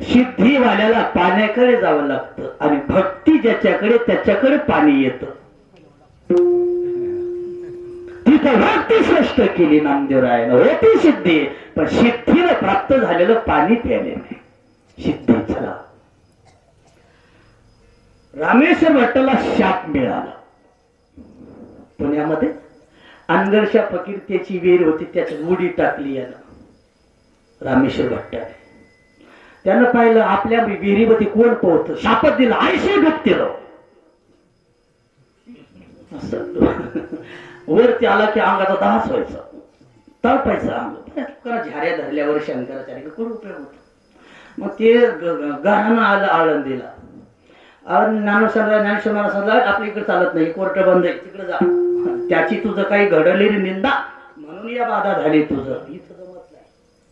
सिद्धीवाल्याला पाण्याकडे जावं लागतं आणि भक्ती ज्याच्याकडे त्याच्याकडे पाणी येतं. तिथं भक्ती श्रेष्ठ केली नामदेवरायानं. होती सिद्धी, पण सिद्धीनं प्राप्त झालेलं पाणी प्याले नाही. सिद्धी झाला. रामेश्वर भट्टाला शाप मिळाला. पुण्यामध्ये अनगरशा फकीर त्याची विहीर होती, त्याच्यात उडी टाकली याला रामेश्वर भट्ट. त्यानं पाहिलं आपल्या विहिरीमध्ये कोण पोहत, शापत दिला, आयशे डुबतेलं. वरती आला की अंगाचा दास व्हायचा, तळपायचा अंग. झाऱ्या धरल्यावर शंकराचार्य कोण उपयोग होता. मग ते घरानं आलं आळंदीला. ज्ञानेश्वर महाराज सांगला, आपल्या इकडे चालत नाही, कोर्ट बंद आहे, तिकडे जा. त्याची तुझं काही घडलेली निंदा म्हणून या बाधा झाली. तुझं इथं जमत नाही.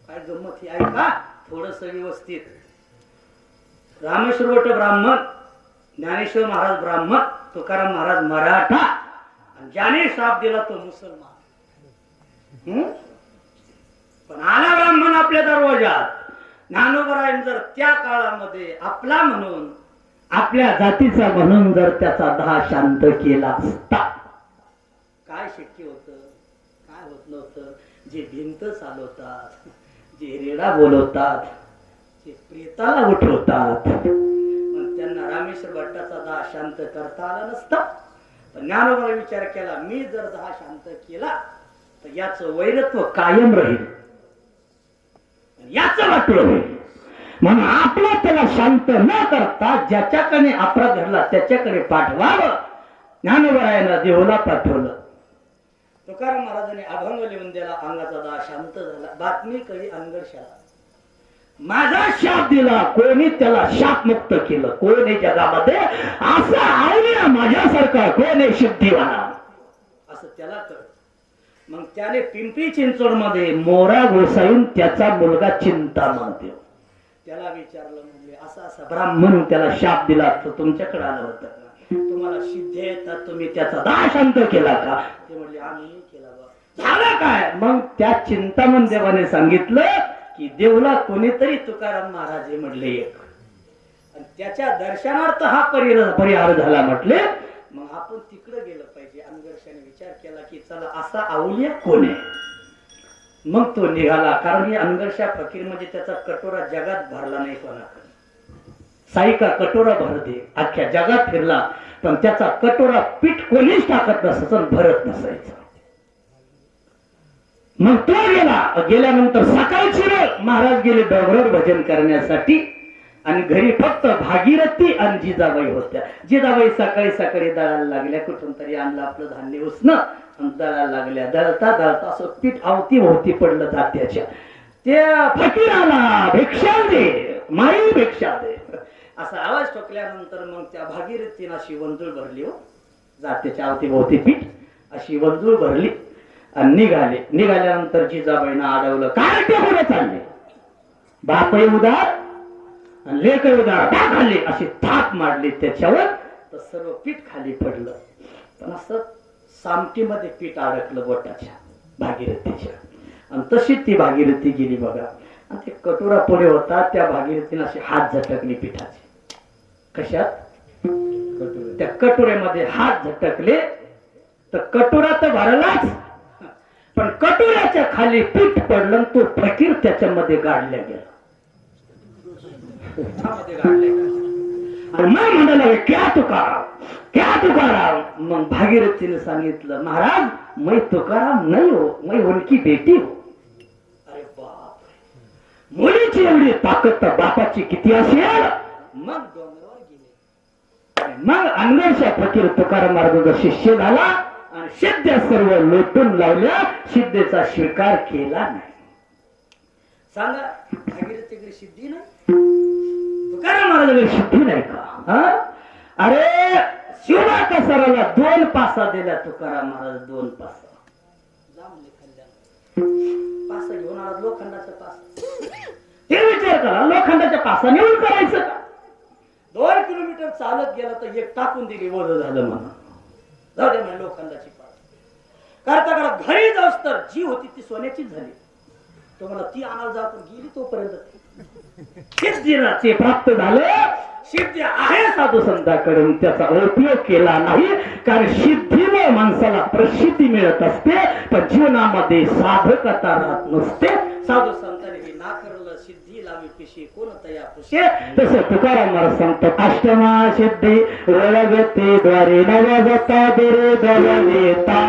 काय गंमत ही ऐका थोडस व्यवस्थित. रामेश्वर भट्ट ब्राह्मण, ज्ञानेश्वर महाराज ब्राह्मण, तुकाराम महाराज मराठा, आणि ज्याने शाप दिला तो मुसलमान. पण आला ब्राह्मण आपल्या दरवाजात. ज्ञानोबरायन जर त्या काळामध्ये आपला म्हणून, आपल्या जातीचा म्हणून जर त्याचा दाह शांत केला असता, काय शक्य होतं, काय होत नव्हतं. जे भिंत चालवतात, जे रेडा बोलवतात, जे प्रेताला उठवतात, पण त्यांना रामेश्वर भट्टाचा दाह शांत करता आला नसता. पण ज्ञानोबाने विचार केला, मी जर दाह शांत केला तर याचं वैरत्व कायम राहील, याचं वाटलं होईल. म्हणून आपला त्याला शांत न करता ज्याच्याकडे अपराध घडला त्याच्याकडे पाठवावं. ज्ञानोबरायाला देवला पाठवलं. तुकाराम महाराजांनी अभंग लिहून दिला, अंगाचा दाह शांत झाला. बातमी कळी अनगरशाला. माझा शाप दिला, कोणी त्याला शाप मुक्त केलं. कोण आहे जगामध्ये असा आवडला माझ्यासारखा, कोण आहे सिद्धीवाला, असं त्याला कळलं. मग त्याने पिंपरी चिंचवड मध्ये मोरा गोसाळून त्याचा मुलगा चिंतामणदेव त्याला विचारलं, म्हणजे असा असा ब्राह्मण त्याला शाप दिला तर तुमच्याकडे आलं होतं का, तुम्हाला सिद्धी येतात, तुम्ही त्याचा दाह शांत केला का? ते म्हणले आम्ही केला. झालं काय? मग त्या चिंतामण देवाने सांगितलं की देवला कोणीतरी तुकाराम महाराज म्हटले एक, आणि त्याच्या दर्शनार्थ हा परिहार झाला म्हटले. मग आपण तिकडे गेलं पाहिजे. अनगरशाने विचार केला की चला असा अवलिया कोण आहे. मग तो निघाला, कारण ही अनगरशा फकीर म्हणजे त्याचा कटोरा जगात भरला नाही कोणाकडे. साईका कटोरा भर दे, अख्ख्या जगात फिरला, पण त्याचा कटोरा पीठ कोणीच टाकत नसायचं, भरत नसायचं. मग तो गेल्यानंतर सकाळची वेळ महाराज गेले डोंगरावर भजन करण्यासाठी, आणि घरी फक्त भागीरथी आणि जिजाबाई होत्या. जिजाबाई सकाळी सकाळी दळायला लागल्या, कुठून तरी आणलं आपलं धान्य उसणं आणि दळायला लागल्या. दळता दळता असं पीठ आवती भोवती पडलं जात्याच्या. त्या फकीराला भिक्षा दे, माई भिक्षा दे असा आवाज ठोकल्यानंतर मग त्या भागीरथीनं अशी वंजूळ भरली. हो, जात्याच्या आवती भोवती पीठ अशी वंजूळ भरली आणि निघाल्यानंतर जिजाबाईनं अडवलं, काय टेकून चालले? बापही उदार आणि लेकही उदार खाली अशी थाप मारली त्याच्यावर तर सर्व पीठ खाली पडलं. पण असं सामटीमध्ये पीठ अडकलं बोटाच्या भागीरथीच्या. आणि तशी ती भागीरथी गेली बघा. आणि ते कटोरा पुढे होता त्या भागीरथीने अशी हात झटकली पिठाची. कशात? त्या कटोऱ्यामध्ये हात झटकले तर कटोरा तर भरलाच, पण कटोऱ्याच्या खाली पीठ पडलं. तो फकीर त्याच्यामध्ये गाडल्या गेला. आणि मग म्हणाला क्या तुकाराम, क्या तुकाराम. मग भागीरथीने सांगितलं महाराज मैं तुकाराम नहीं हो, मैं उनकी बेटी हो. अरे बाप, मुलीची एवढी ताकद तर बापाची किती असेल. मग डोंगरावर गेले. मग अनगरच्या फकीर तुकाराम महाराजांचा शिष्य झाला आणि सिद्ध्या सर्व लोटून लावल्या. सिद्धेचा स्वीकार केला नाही. सांगा भागीरथीकडे सिद्धी नाही, तुकाराम महाराजांकडे सिद्धी नाही का? अरे शिवबा कसराला 2 पासा दिल्या तुकाराम महाराज. 2 पासा पासा घेऊन आला. लोखंडाचा पासा. ते विचार करा लोखंडाच्या पासा निवड करायचं का? 2 किलोमीटर चालत गेला तर एक टाकून दिली वज झालं म्हणा. जाऊ दे म्हणे लोखंडाची पास करता करता घरी जाऊस तर जी होती ती सोन्याचीच झाली. तो मला ती आणायला जात गेली तोपर्यंत सिद्धीचे प्राप्त झाले. सिद्धी आहे साधू संतांकडून त्याचा उपयोग केला नाही. कारण सिद्धीने माणसाला प्रसिद्धी मिळत असते पण जीवनामध्ये साधकता राहत नसते. साधू संतांनी हे नाकारलं. सिद्धी लावी पिशी कोण तया पुशे. तसं तुकाराम महाराज सांगतात अष्टमा सिद्धी ओळगते द्वारे नवा जाता देरे दवलेता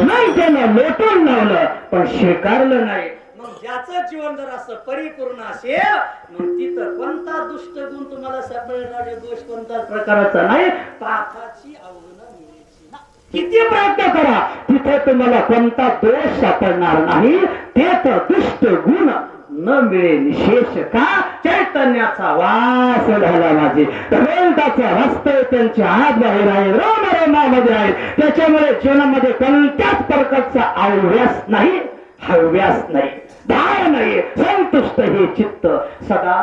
नाही. त्यानं लोटून लावलं पण स्वीकारलं नाही. मग ज्याचं जीवन जर असं परिपूर्ण असेल मग तिथं कोणता दुष्ट गुण तुम्हाला सापडणारे दोष कोणताच प्रकारचा नाही. पापाची आवडणं मिळायची ना. किती प्रयत्न करा तिथे तुम्हाला कोणता दोष सापडणार नाही. ते तर दुष्ट गुण न मिळे निशेष का? चैतन्याचा वास झाला माझे. वेदाचा रस्ते त्यांचे हात बाहेर आहे, रोमामध्ये आहे. त्याच्यामुळे जीवनामध्ये कोणत्याच प्रकारचा अव्यास नाही, हव्यास नाही, भाव नाही. संतुष्ट हे चित्त सदा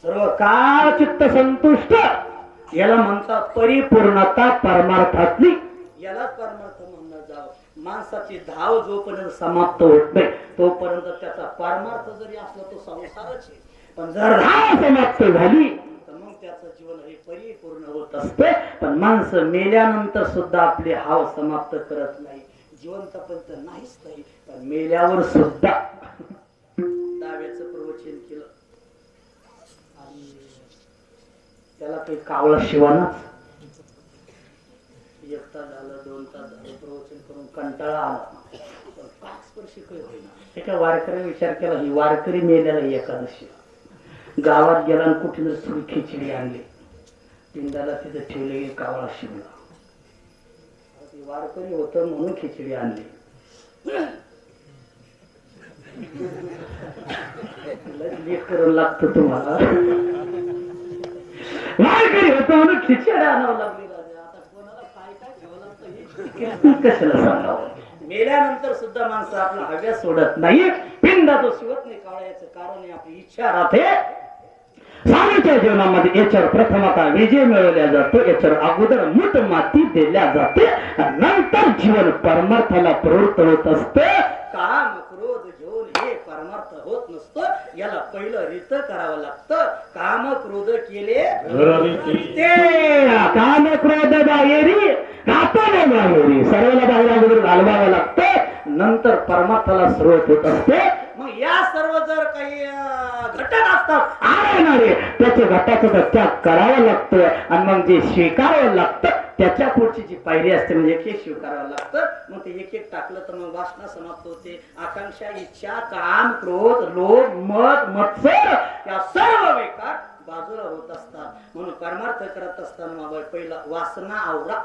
सर्व काळ चित्त संतुष्ट. याला म्हणतात परिपूर्णता परमार्थातली. यालाच परमार्थ म्हणणं जावं. माणसाची धाव जोपर्यंत समाप्त होत नाही तोपर्यंत त्याचा परमार्थ जरी असला तो संसारच आहे. पण जर धाव समाप्त झाली तर मग त्याचं जीवन हे परिपूर्ण होत असते. पण माणसं मेल्यानंतर सुद्धा आपले हाव समाप्त करत नाही. जिवंतपर्यंत नाहीच नाही पण मेल्यावर सुद्धा. दाव्याचं प्रवचन केलं आणि त्याला काही कावळा शिवानाच. 1 तास झालं, 2 तास झालं प्रवचन करून कंटाळा आला. काय स्पर्शी काही होईना. एका वारकरी विचार केला ही वारकरी मेल्याला एकादशी. गावात गेला आणि कुठे थोडी खिचडी आणली. पिंडाला तिथे ठेवले कावळा शिवला. वारकरी होत म्हणून खिचडी आणली. लेख करावं लागतं तुम्हाला. वारकरी होत म्हणून खिचडी आणावं लागली. कशाला सांगावं. मेल्यानंतर सुद्धा माणसं आपला हव्यास सोडत नाही. पिंडा तो शिवत नाही कावळ्याचं कारण आपली इच्छा राहते. साधूच्या जीवनामध्ये याच्यावर प्रथम आता विजय मिळवला जातो. याच्यावर अगोदर मूठ माती दिल्या जाते नंतर जीवन परमार्थाला प्रवृत्त होत असते. काम क्रोध घेऊन हे परमार्थ होत नसतो. याला पहिलं रीत करावं लागतं. काम क्रोध केले ते काम क्रोध बाहेरी राहताना बाहेरी सर्वाला बाहेर अगोदर घालवावं लागतं. नंतर परमार्थाला सुरुवात होत असते. मग या सर्व जर काही घटक असतात आणारे त्याच्या घटाचा त्याग करावा लागतं. आणि मग जे स्वीकारावं लागतं त्याच्या पुढची जी पायरी असते म्हणजे एक स्वीकारावं लागतं. मग ते एक टाकलं तर मग वासना समाप्त होते. आकांक्षा, इच्छा, काम, क्रोध, लोभ, मद, मत्सर या सर्व विकार बाजूला होत असतात. म्हणून परमार्थ करत असताना पहिला वासना आवरा.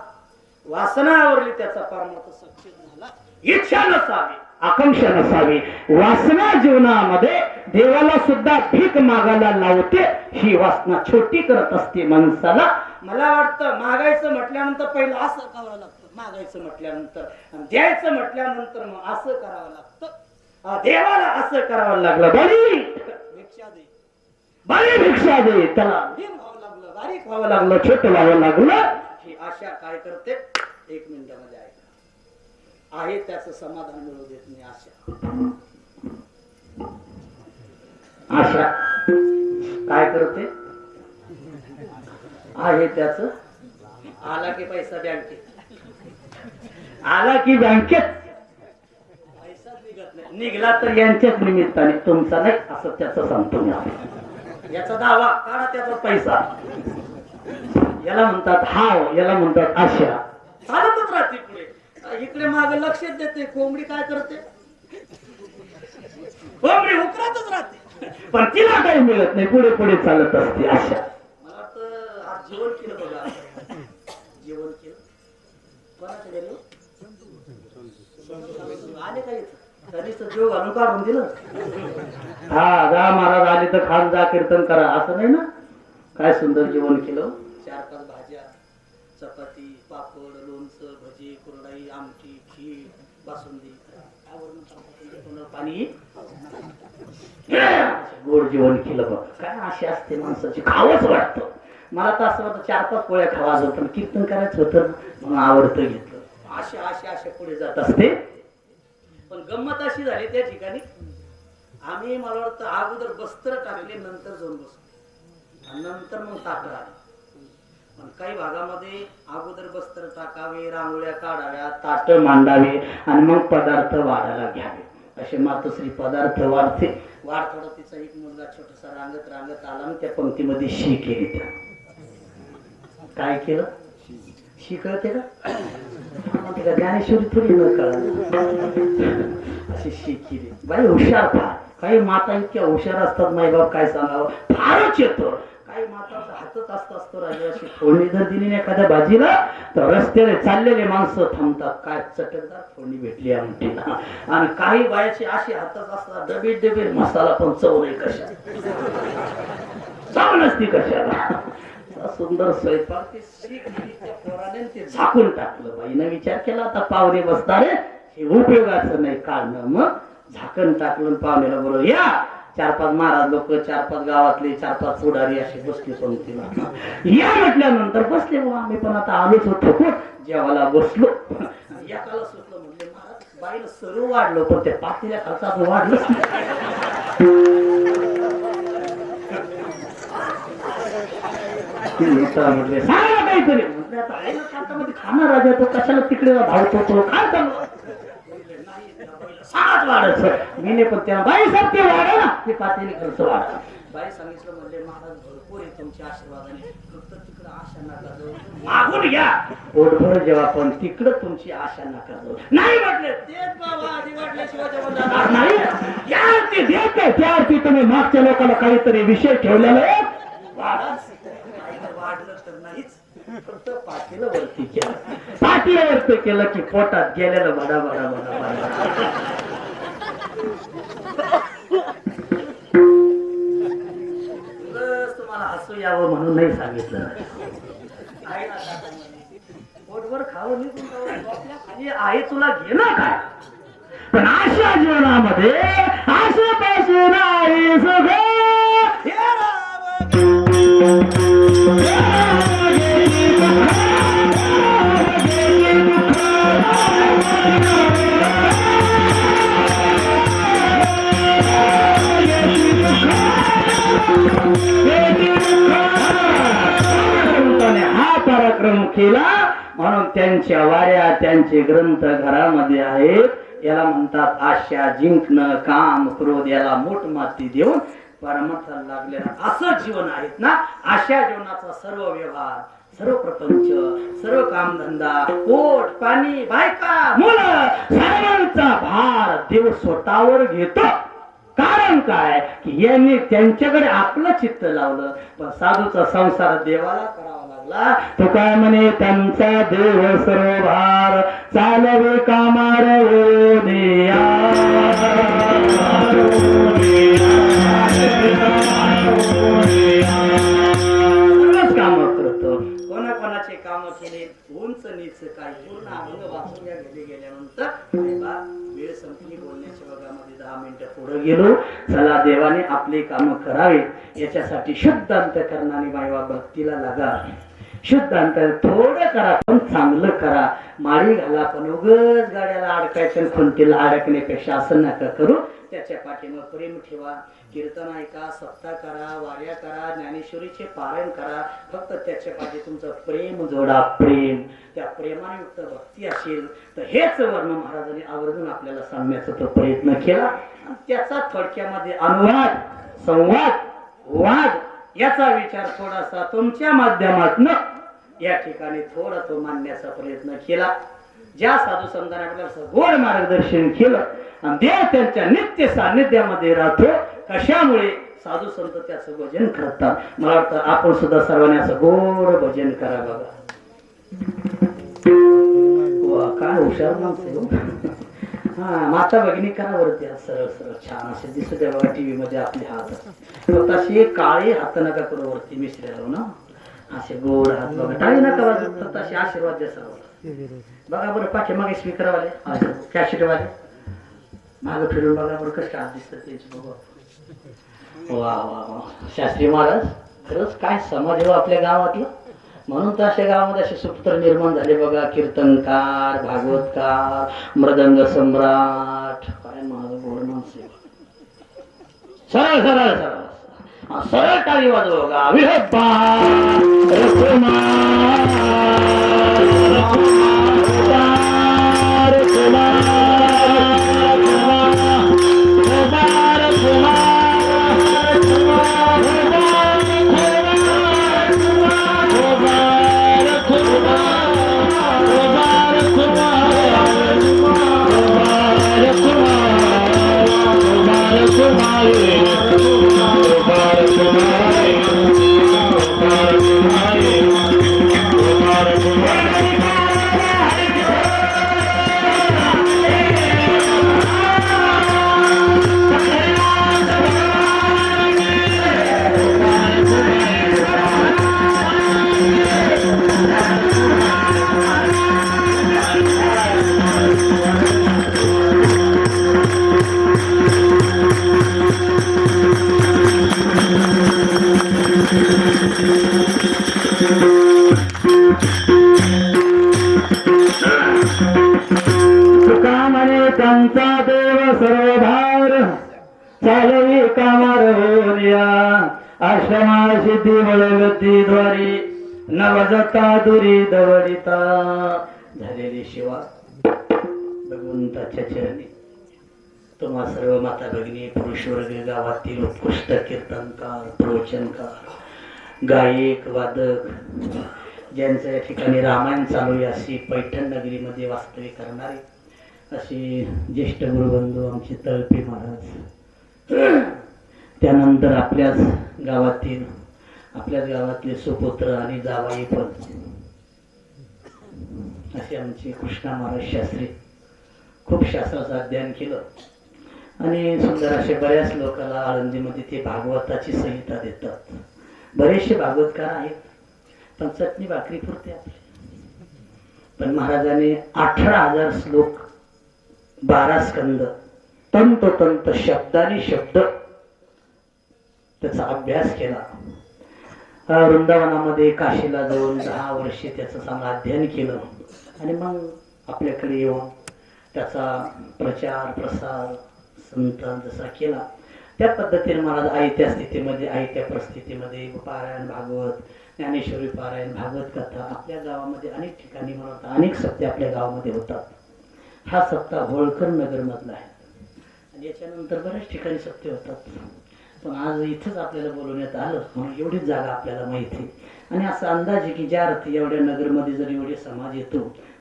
वासना आवरली त्याचा परमार्थ सक्षम झाला. इच्छा नसावी, आकांक्षा नसावी. वासना जीवनामध्ये देवाला सुद्धा भीक मागायला लावते. ही वासना छोटी करत असते माणसाला. मला वाटतं मागायचं म्हटल्यानंतर पहिलं असं करावं लागतं, मागायचं म्हटल्यानंतर आणि द्यायचं म्हटल्यानंतर मग असं करावं लागतं. देवाला असं करावं लागलं, बळी भिक्षा दे, बळी भिक्षा दे. त्याला भीम व्हावं लागलं, बारीक व्हावं लागलं, छोटं व्हावं लागलं. ही आशा काय करते, 1 मिनिटामध्ये ऐका, आहे त्याचं समाधान मिळू देत नाही. आशा काय करते, आहे त्याच, आला की पैसा बँकेत, आला की बँकेत पैसा निघत नाही, निघला तर यांच्याच निमित्ताने, तुमचा नाही असं त्याचं सांगतो मी. याचा दावा काढा, त्याचा पैसा. याला म्हणतात हाव, याला म्हणतात आशा. चालतच राहते पुढे. इकडे माग लक्ष देते, कोंबडी काय करते, कोंबडी उकरातच राहते, पण तिला काही मिळत नाही, पुढे पुढे चालत असते आशा. मला वाटतं आज जेवण केलं बघा, जेवण केलं कोणाकडे गेलो, आले काही तरीच जेव घालून काढून दिलं. हा जा महाराज आले तर खान जा, कीर्तन करा, असं नाही ना. काय सुंदर जेवण केलं, 4-5 भाज्या, चपाती, पापड, लोणचं, भजी, कुरडाई, आमटी, खीर, बासुंदी, पाणी, गोड जेवण केलं बघ. काय अशी असते माणसाची, खावंच वाटतं. मला तर असं वाटतं 4-5 पोळ्या खावा होतं, पण कीर्तन करायचं होतं म्हणून आवडतं घेतलं. अशा पुढे जात असते. पण गंमत अशी झाली त्या ठिकाणी, आम्ही मला वाटतं अगोदर बस्त्र टाकले, नंतर जाऊन बसलो, नंतर मग ताटं आले. पण काही भागामध्ये अगोदर बस्त्र टाकावे, रांगोळ्या काढाव्या, ताट मांडावे आणि मग पदार्थ वाढायला घ्यावे. असे मातोश्री पदार्थ वाढते. वाढ थोडा तिचा एक मुलगा छोटासा रांगत रांगत आला आणि त्या पंक्तीमध्ये शी केली. त्या काय केलं, शी कळते का, ज्ञानेश्वरी थोडी न कळा, अशी शी केली. बाई हुशार फार. काही माता इतक्या हुशार असतात, माईबाप काय सांगावं, फारच येतो. काही माताचा हातच असतो राजा. अशी फोडणी जर दिली नाही एखाद्या भाजीला तर रस्त्याने चाललेले माणसं थांबतात, काय चटकदार फोडणी भेटली आमटीला. आणि काही बायाची अशी हातच असतात, डबे डबे मसाला पण चव नाही, कशा चव नसती कशाला. सुंदर स्वयंपाक पोराने ते झाकून टाकलं. बाईनं विचार केला, आता पाहुणे बसणारे, हे उपयोगाचं नाही काढणं. मग झाकण टाकलं, पाहुण्याला बरोबर या. 4-5 महाराज लोक, 4-5 गावातले, 4-5 पुढारी असे बसले पंक्तीला. या म्हटल्यानंतर बसले. मग आम्ही पण आता आलोच होतो, जेवायला बसलो. एकाला सुटलं, म्हणले महाराज बाईला सर्व वाढलं, पण त्या पातील्या खालचा वाढलं. म्हटले सांगा काहीतरी. म्हटलं आता आईला खातामध्ये खाणार राजा, तो कशाला तिकडे धावतो, तो काय चालू सात वाढत. मी पण त्या बाई साहेब ते वाढा ना, ते पातेली खर्च वाढा. बाई सांगितलं, म्हणले महाराज भरपूर आहे तुमच्या आशीर्वादाने, फक्त तिकडं आशा नका जाऊ, मागून घ्या पोटभर जेव्हा, पण तिकडं तुमची आशा नका जाऊ. नाही म्हटले, तेच बाबा आधी वाटल्याशिवाय जेवण जाणार नाही. या आरती देत आहे, त्या आरती तुम्ही मागच्या लोकांना काहीतरी विषय ठेवलेला आहे, वाढलं तर नाहीच, फक्त पाठीला वरती केलं. पाठीला वरती केलं की पोटात गेलेलं बडा बडा बडा बडा. तुम्हाला हसू यावं म्हणून नाही सांगितलं. पोटभर खावं खाली आहे, तुला घेणं काय. पण अशा जीवनामध्ये असं पैसे नाही सगळं. हा पराक्रम केला म्हणून त्यांच्या वाऱ्या, त्यांचे ग्रंथ घरामध्ये आहेत. याला म्हणतात आशा जिंकणं, काम क्रोध याला मोठमाती देऊन परमार्थाला लागलेला असं जीवन आहेत ना. अशा जीवनाचा सर्व व्यवहार, सर्व प्रपंच, सर्व कामधंदा, पोट पाणी, बायका मुलं सर्वांचा भार देव स्वतःवर घेतो. कारण काय की यांनी त्यांच्याकडे आपलं चित्त लावलं. पण साधूचा संसार देवाला करावा लागला. तो काय म्हणे, त्यांचा देव सर्व भार चालवे कामार सर्वच काम करतो. कोणाकोणाचे काम केले उंच नीच काय पूर्ण अंग वाचून या घरी गेल्यानंतर वेळ संपली बोलण्याच्या भागामध्ये 10 मिनिटं पुढे गेलो. चला देवाने आपले काम करावे याच्यासाठी शुद्ध अंतकरणाने मायबा भक्तीला लागा. शुद्ध अंतर थोडं करा पण चांगलं करा. माळी घाला पण उगच गाड्याला अडकायचं खुंटीला अडकण्यापेक्षा असं नका करू. त्याच्या पाठीवर प्रेम ठेवा. कीर्तन ऐका, सप्ताह करा, वाऱ्या करा, ज्ञानेश्वरीचे पारायण करा. फक्त त्याच्या पाठी तुमचं प्रेम जोडा. प्रेम त्या प्रेमाने युक्त भक्ती असेल तर हेच वर्ण महाराजांनी आवर्जून आपल्याला सांगण्याचा तो प्रयत्न केला. त्याचा थोडक्यामध्ये अनुवाद, संवाद, वाद याचा विचार थोडासा तुमच्या माध्यमातून या ठिकाणी थोडा तो मांडण्याचा प्रयत्न केला. ज्या साधू संतांनी आपल्याला सगोड मार्गदर्शन केलं आणि देव त्यांच्या नित्य सान्निध्यामध्ये राहतो. कशामुळे साधू संत त्याचं भजन करतात. मला वाटतं आपण सुद्धा सर्वांनी असं गोड भजन करा बघा. वा काय हुशार माणसं. हा माता भगिनी करा वरती सरळ सरळ छान असे दिसत आहे बघा टीव्ही मध्ये आपले हात. तसे काळे हात नका करू वरती मिसळ्याला ना. असे गोड हात बघा. टाळी नका वाजवू. फक्त असे आशीर्वाद द्या सर्वांना. बघा बरं पाठीमागे स्पीकर वाले कॅसेट वाले मागे फिरून बघा बरं कसं हात दिसतात त्याचे बघा. वा वा वा शास्त्री महाराज खरंच काय समाज हो आपल्या गावातलं. म्हणून तर अशा गावामध्ये असे सुपुत्र निर्माण झाले बघा. कीर्तनकार, भागवतकार, मृदंग सम्राट काय माझं गोड माणसं. सरळ सरळ सरळ सरळ टाळी वाजव बघा. त्यांचा देव सर्वभार चालवी कामार होऊया. आश्रमा सिद्धी बळगती द्वारी नवजता दुरी दवडिता. झालेली शिवा भगवंताच्या चरणी तुम्हा सर्व माता भगिनी पुरुष वर्ग गावातील उत्कृष्ट कीर्तनकार, प्रवचनकार, गायक, वादक ज्यांचं या ठिकाणी रामायण चालू आहे अशी पैठण नगरीमध्ये वास्तव्य करणारे असे ज्येष्ठ गुरुबंधू आमचे तळपे महाराज. त्यानंतर आपल्याच गावातले सुपुत्र आणि जावाई पण असे आमचे कृष्णा महाराज शास्त्री. खूप शास्त्राचं अध्ययन केलं आणि सुंदर असे बऱ्याच लोकांना आळंदीमध्ये ते भागवताची संहिता देतात. बरेचसे भागवतकार आहेत पण चटणी भाकरी पुरते आपली. पण महाराजांनी 18,000 श्लोक, 12 स्कंद, तंतोतंत शब्दानी शब्द त्याचा अभ्यास केला. वृंदावनामध्ये काशीला जाऊन 10 वर्षे त्याचं चांगलं अध्ययन केलं आणि मग आपल्याकडे येऊन त्याचा प्रचार प्रसार संत जसा केला त्या पद्धतीने महाराज आयत्या स्थितीमध्ये, आयत्या परिस्थितीमध्ये पारायण, भागवत, ज्ञानेश्वरी पारायण, भागवत कथा आपल्या गावामध्ये अनेक ठिकाणी मला वाटतं अनेक सप्ते आपल्या गावामध्ये होतात. हा सप्ताह होळकर नगरमधला आहे आणि याच्यानंतर बऱ्याच ठिकाणी सप्ते होतात. पण आज इथंच आपल्याला बोलवण्यात आलं म्हणून एवढीच जागा आपल्याला माहिती. आणि असा अंदाज आहे की ज्या अर्थी एवढ्या नगरमध्ये जर एवढे समाज येतो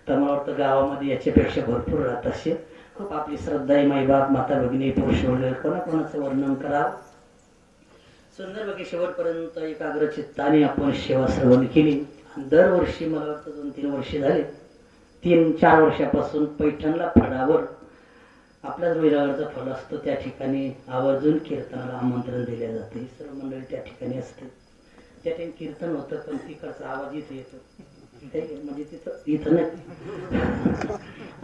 तर मला वाटतं गावामध्ये याच्यापेक्षा भरपूर राहत असेल. खूप आपली श्रद्धा आहे. माईबाप, माता भगिनी, पुरुष वगैरे कोणाकोणाचं वर्णन करा. सुंदर बघी शेवटपर्यंत एकाग्र चित्ताने आपण सेवा श्रवण केली. दरवर्षी मला वाटतं 2-3 वर्षे झाले, 3-4 वर्षापासून पैठणला फडावर आपल्याच विरागाचा फळ असतो त्या ठिकाणी आवर्जून कीर्तनाला आमंत्रण दिले जाते. सर्व मंडळी त्या ठिकाणी असते. त्या ठिकाणी कीर्तन होतं पण तिकडचा आवाज इथे येतो म्हणजे तिथं इथं नाही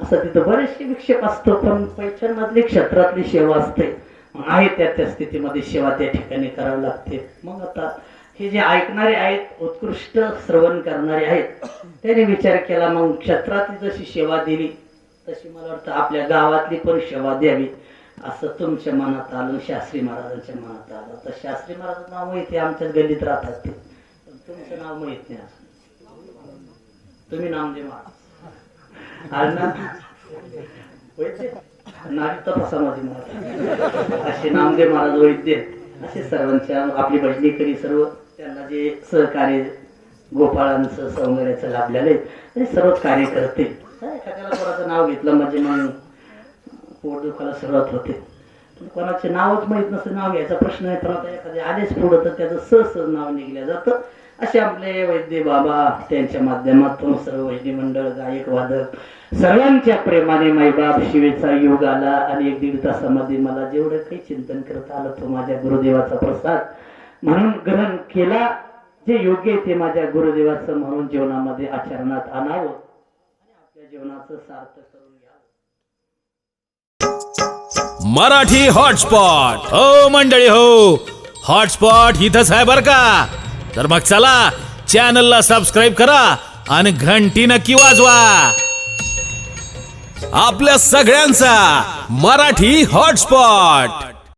असं तिथं बरेचसे विक्षेप असतो पण पैठण मधली क्षेत्रातली सेवा असते आहे त्या स्थितीमध्ये सेवा त्या ठिकाणी करावी लागते. मग आता हे जे ऐकणारे आहेत उत्कृष्ट श्रवण करणारे आहेत त्याने विचार केला मग क्षेत्रातली जशी सेवा दिली तशी मला वाटतं आपल्या गावातली पण सेवा द्यावी असं तुमच्या मनात आलं शास्त्री महाराजांच्या मनात आलं. तर शास्त्री महाराजांचं नाव माहिती आमच्याच गल्लीत राहतात ते पण तुमचं नाव माहित नाही असं तुम्ही नामदेव महाराज आलं ना वैद्य नारी तपासामध्ये महाराज असे नामदेव महाराज वैद्य असे सर्वांच्या आपली भजनीकरी सर्व त्यांना जे सहकार्य गोपाळांचं सौंदर्याचं लाभलेलं आहे ते सर्वच कार्य करते. एखाद्याला कोणाचं नाव घेतलं म्हणजे मग पोट दुखायला सुरुवात होते कोणाचे नावच माहित नसतं नाव घ्यायचा प्रश्न आहे पण आता एखाद्या आलेच पुढं तर त्याचं सहज नाव निघलं जातं. असे आपले वैद्य बाबा त्यांच्या माध्यमातून सर्व वैद्य मंडळ गायक वादक सर्वांच्या प्रेमाने माईबाप शिवेचा योग आला आणि 1-1.5 तासामध्ये मला जेवढं काही चिंतन करता आलं तो माझ्या गुरुदेवाचा प्रसाद म्हणून ग्रहण केला. जे योग्य आहे ते माझ्या गुरुदेवाचं म्हणून जीवनामध्ये आचरणात आणावं आणि आपल्या जीवनाचं सार्थक करून घ्यावं. मराठी हॉटस्पॉट हो मंडळी हो हॉटस्पॉट इथंच आहे बर का. तर मग चला चॅनलला सबस्क्राईब करा आणि घंटी नक्की वाजवा. आपल्या सगळ्यांचा मराठी हॉटस्पॉट.